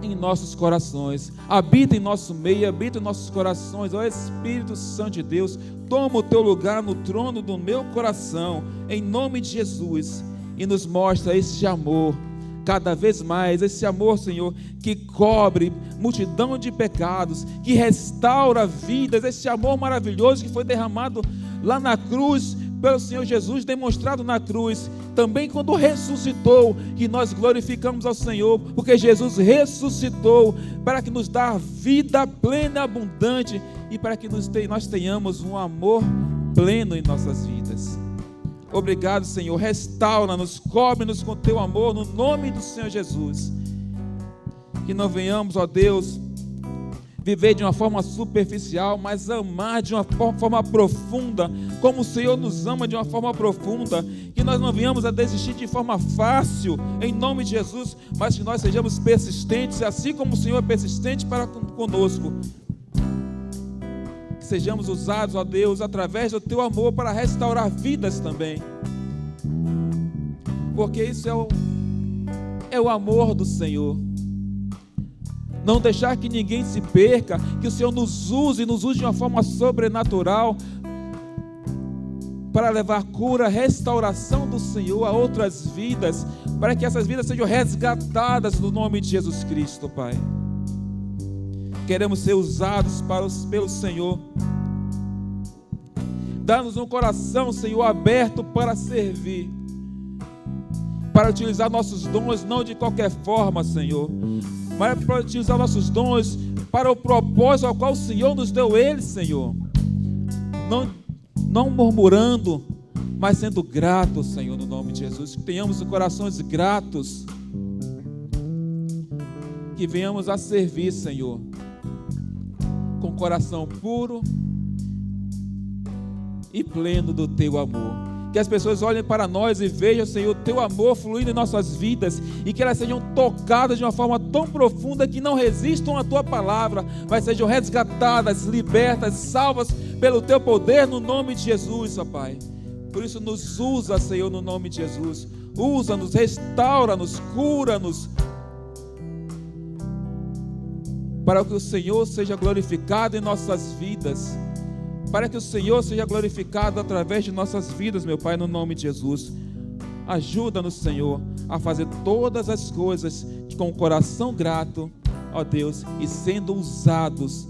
em nossos corações. Habita em nosso meio, habita em nossos corações, ó Espírito Santo de Deus, toma o Teu lugar no trono do meu coração, em nome de Jesus, e nos mostra esse amor, cada vez mais, esse amor, Senhor, que cobre multidão de pecados, que restaura vidas, esse amor maravilhoso que foi derramado lá na cruz, pelo Senhor Jesus, demonstrado na cruz, também quando ressuscitou, que nós glorificamos ao Senhor, porque Jesus ressuscitou para que nos dê vida plena e abundante, e para que nós tenhamos um amor pleno em nossas vidas. Obrigado, Senhor, restaura-nos, cobre-nos com Teu amor, no nome do Senhor Jesus, que não venhamos, ó Deus, viver de uma forma superficial, mas amar de uma forma profunda, como o Senhor nos ama de uma forma profunda, que nós não venhamos a desistir de forma fácil, em nome de Jesus, mas que nós sejamos persistentes, assim como o Senhor é persistente para conosco, que sejamos usados, ó Deus, através do Teu amor para restaurar vidas também, porque isso é o amor do Senhor. Não deixar que ninguém se perca, que o Senhor nos use de uma forma sobrenatural para levar cura, restauração do Senhor a outras vidas, para que essas vidas sejam resgatadas no nome de Jesus Cristo, Pai. Queremos ser usados pelo Senhor. Dá-nos um coração, Senhor, aberto para servir, para utilizar nossos dons, não de qualquer forma, Senhor, mas para utilizar nossos dons para o propósito ao qual o Senhor nos deu eles, Senhor. Não murmurando, mas sendo gratos, Senhor, no nome de Jesus. Que tenhamos corações gratos, que venhamos a servir, Senhor, com coração puro e pleno do teu amor. Que as pessoas olhem para nós e vejam, Senhor, teu amor fluindo em nossas vidas, e que elas sejam tocadas de uma forma tão profunda que não resistam à tua palavra, mas sejam resgatadas, libertas, salvas pelo teu poder, no nome de Jesus, ó Pai. Por isso nos usa, Senhor, no nome de Jesus. Usa-nos, restaura-nos, cura-nos, para que o Senhor seja glorificado em nossas vidas, para que o Senhor seja glorificado através de nossas vidas, meu Pai, no nome de Jesus. Ajuda-nos, Senhor, a fazer todas as coisas com o coração grato, ó Deus, e sendo usados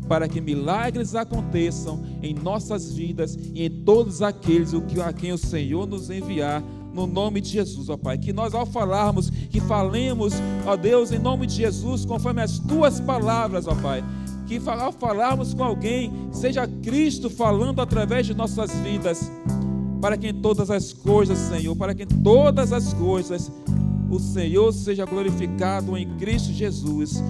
para que milagres aconteçam em nossas vidas e em todos aqueles a quem o Senhor nos enviar, no nome de Jesus, ó Pai. Que nós, ao falarmos, que falemos, ó Deus, em nome de Jesus, conforme as tuas palavras, ó Pai. Que ao falarmos com alguém, seja Cristo falando através de nossas vidas, para que em todas as coisas, Senhor, para que em todas as coisas o Senhor seja glorificado em Cristo Jesus.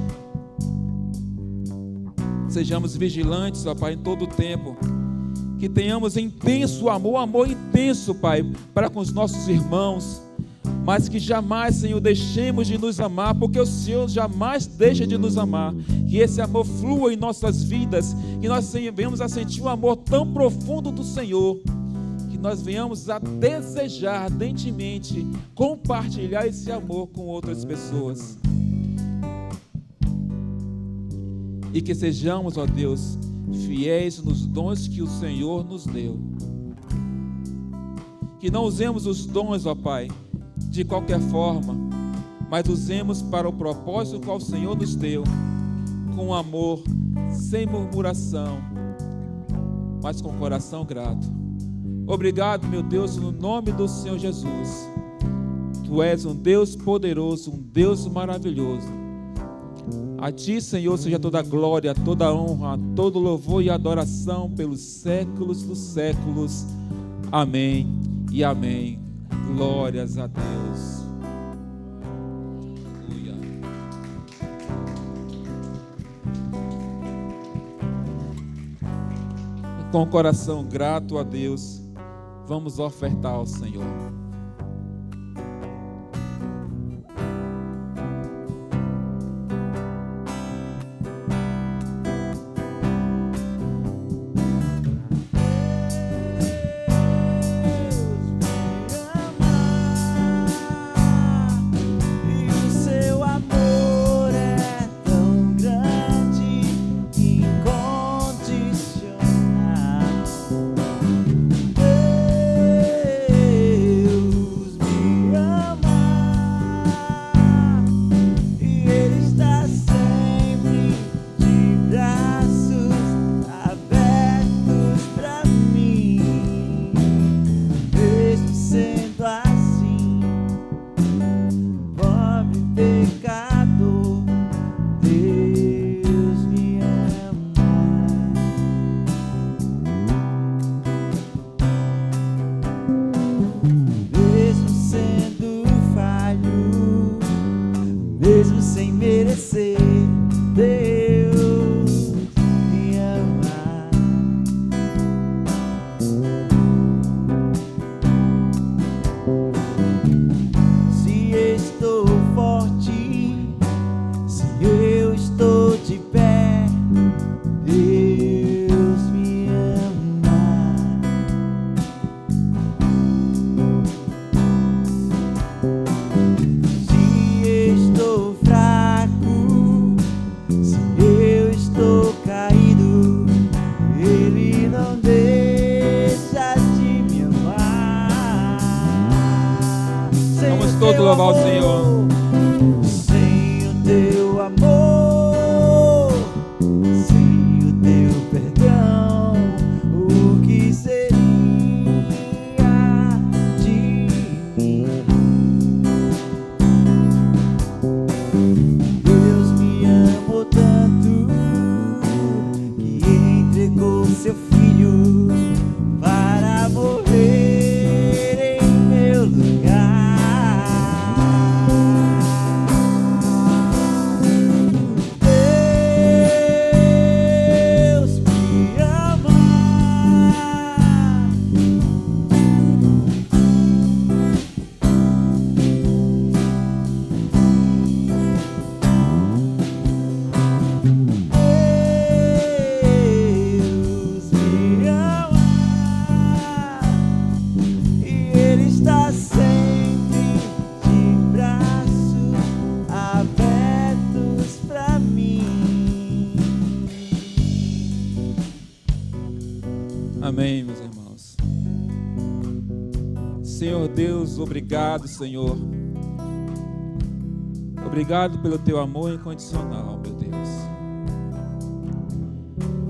Sejamos vigilantes, ó Pai, em todo o tempo, que tenhamos intenso amor intenso, Pai, para com os nossos irmãos, mas que jamais, Senhor, deixemos de nos amar, porque o Senhor jamais deixa de nos amar. Que esse amor flua em nossas vidas, que nós venhamos a sentir um amor tão profundo do Senhor, que nós venhamos a desejar ardentemente compartilhar esse amor com outras pessoas. E que sejamos, ó Deus, fiéis nos dons que o Senhor nos deu. Que não usemos os dons, ó Pai, de qualquer forma, mas usemos para o propósito qual o Senhor nos deu, com amor, sem murmuração, mas com coração grato. Obrigado, meu Deus, no nome do Senhor Jesus. Tu és um Deus poderoso, um Deus maravilhoso. A Ti, Senhor, seja toda a glória, toda a honra, todo louvor e adoração pelos séculos dos séculos. Amém e amém. Glórias a Deus. Aleluia. Com o coração grato a Deus, vamos ofertar ao Senhor. Louvar o Senhor.
Sem o teu amor, sem o teu perdão, o que seria de mim? Deus me amou tanto que entregou seu filho para morrer em meu lugar.
Amém, meus irmãos. Senhor Deus, obrigado, Senhor. Obrigado pelo teu amor incondicional, meu Deus.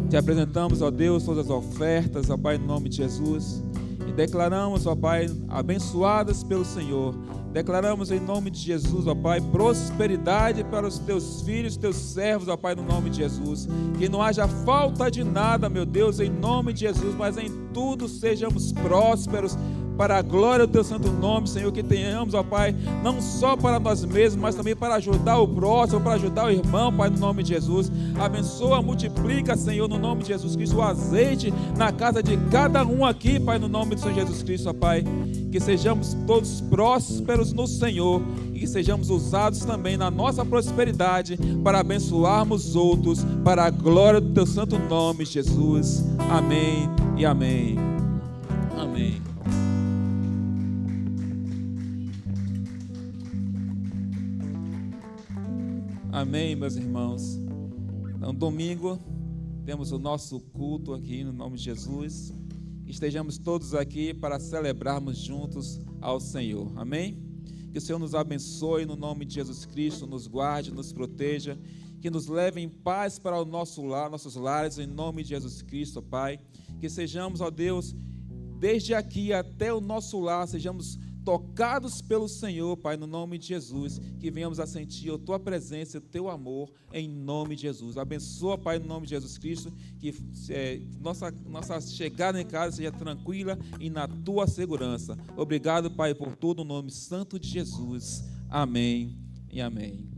Te apresentamos, ó Deus, todas as ofertas, ó Pai, em nome de Jesus. E declaramos, ó Pai, abençoadas pelo Senhor. Declaramos em nome de Jesus, ó Pai, prosperidade para os teus filhos, teus servos, ó Pai, no nome de Jesus. Que não haja falta de nada, meu Deus, em nome de Jesus, mas em tudo sejamos prósperos, para a glória do teu santo nome, Senhor, que tenhamos, ó Pai, não só para nós mesmos, mas também para ajudar o próximo, para ajudar o irmão, Pai, no nome de Jesus. Abençoa, multiplica, Senhor, no nome de Jesus Cristo, o azeite na casa de cada um aqui, Pai, no nome do Senhor Jesus Cristo, ó Pai. Que sejamos todos prósperos no Senhor e que sejamos usados também na nossa prosperidade para abençoarmos outros, para a glória do teu santo nome, Jesus. Amém e amém. Amém. Amém, meus irmãos. Então, domingo, temos o nosso culto aqui no nome de Jesus. Estejamos todos aqui para celebrarmos juntos ao Senhor. Amém? Que o Senhor nos abençoe no nome de Jesus Cristo, nos guarde, nos proteja, que nos leve em paz para o nosso lar, nossos lares, em nome de Jesus Cristo, Pai. Que sejamos, ó Deus, desde aqui até o nosso lar, sejamos tocados pelo Senhor, Pai, no nome de Jesus, que venhamos a sentir a Tua presença, o Teu amor, em nome de Jesus. Abençoa, Pai, no nome de Jesus Cristo, que nossa chegada em casa seja tranquila e na Tua segurança. Obrigado, Pai, por tudo, no nome santo de Jesus. Amém e amém.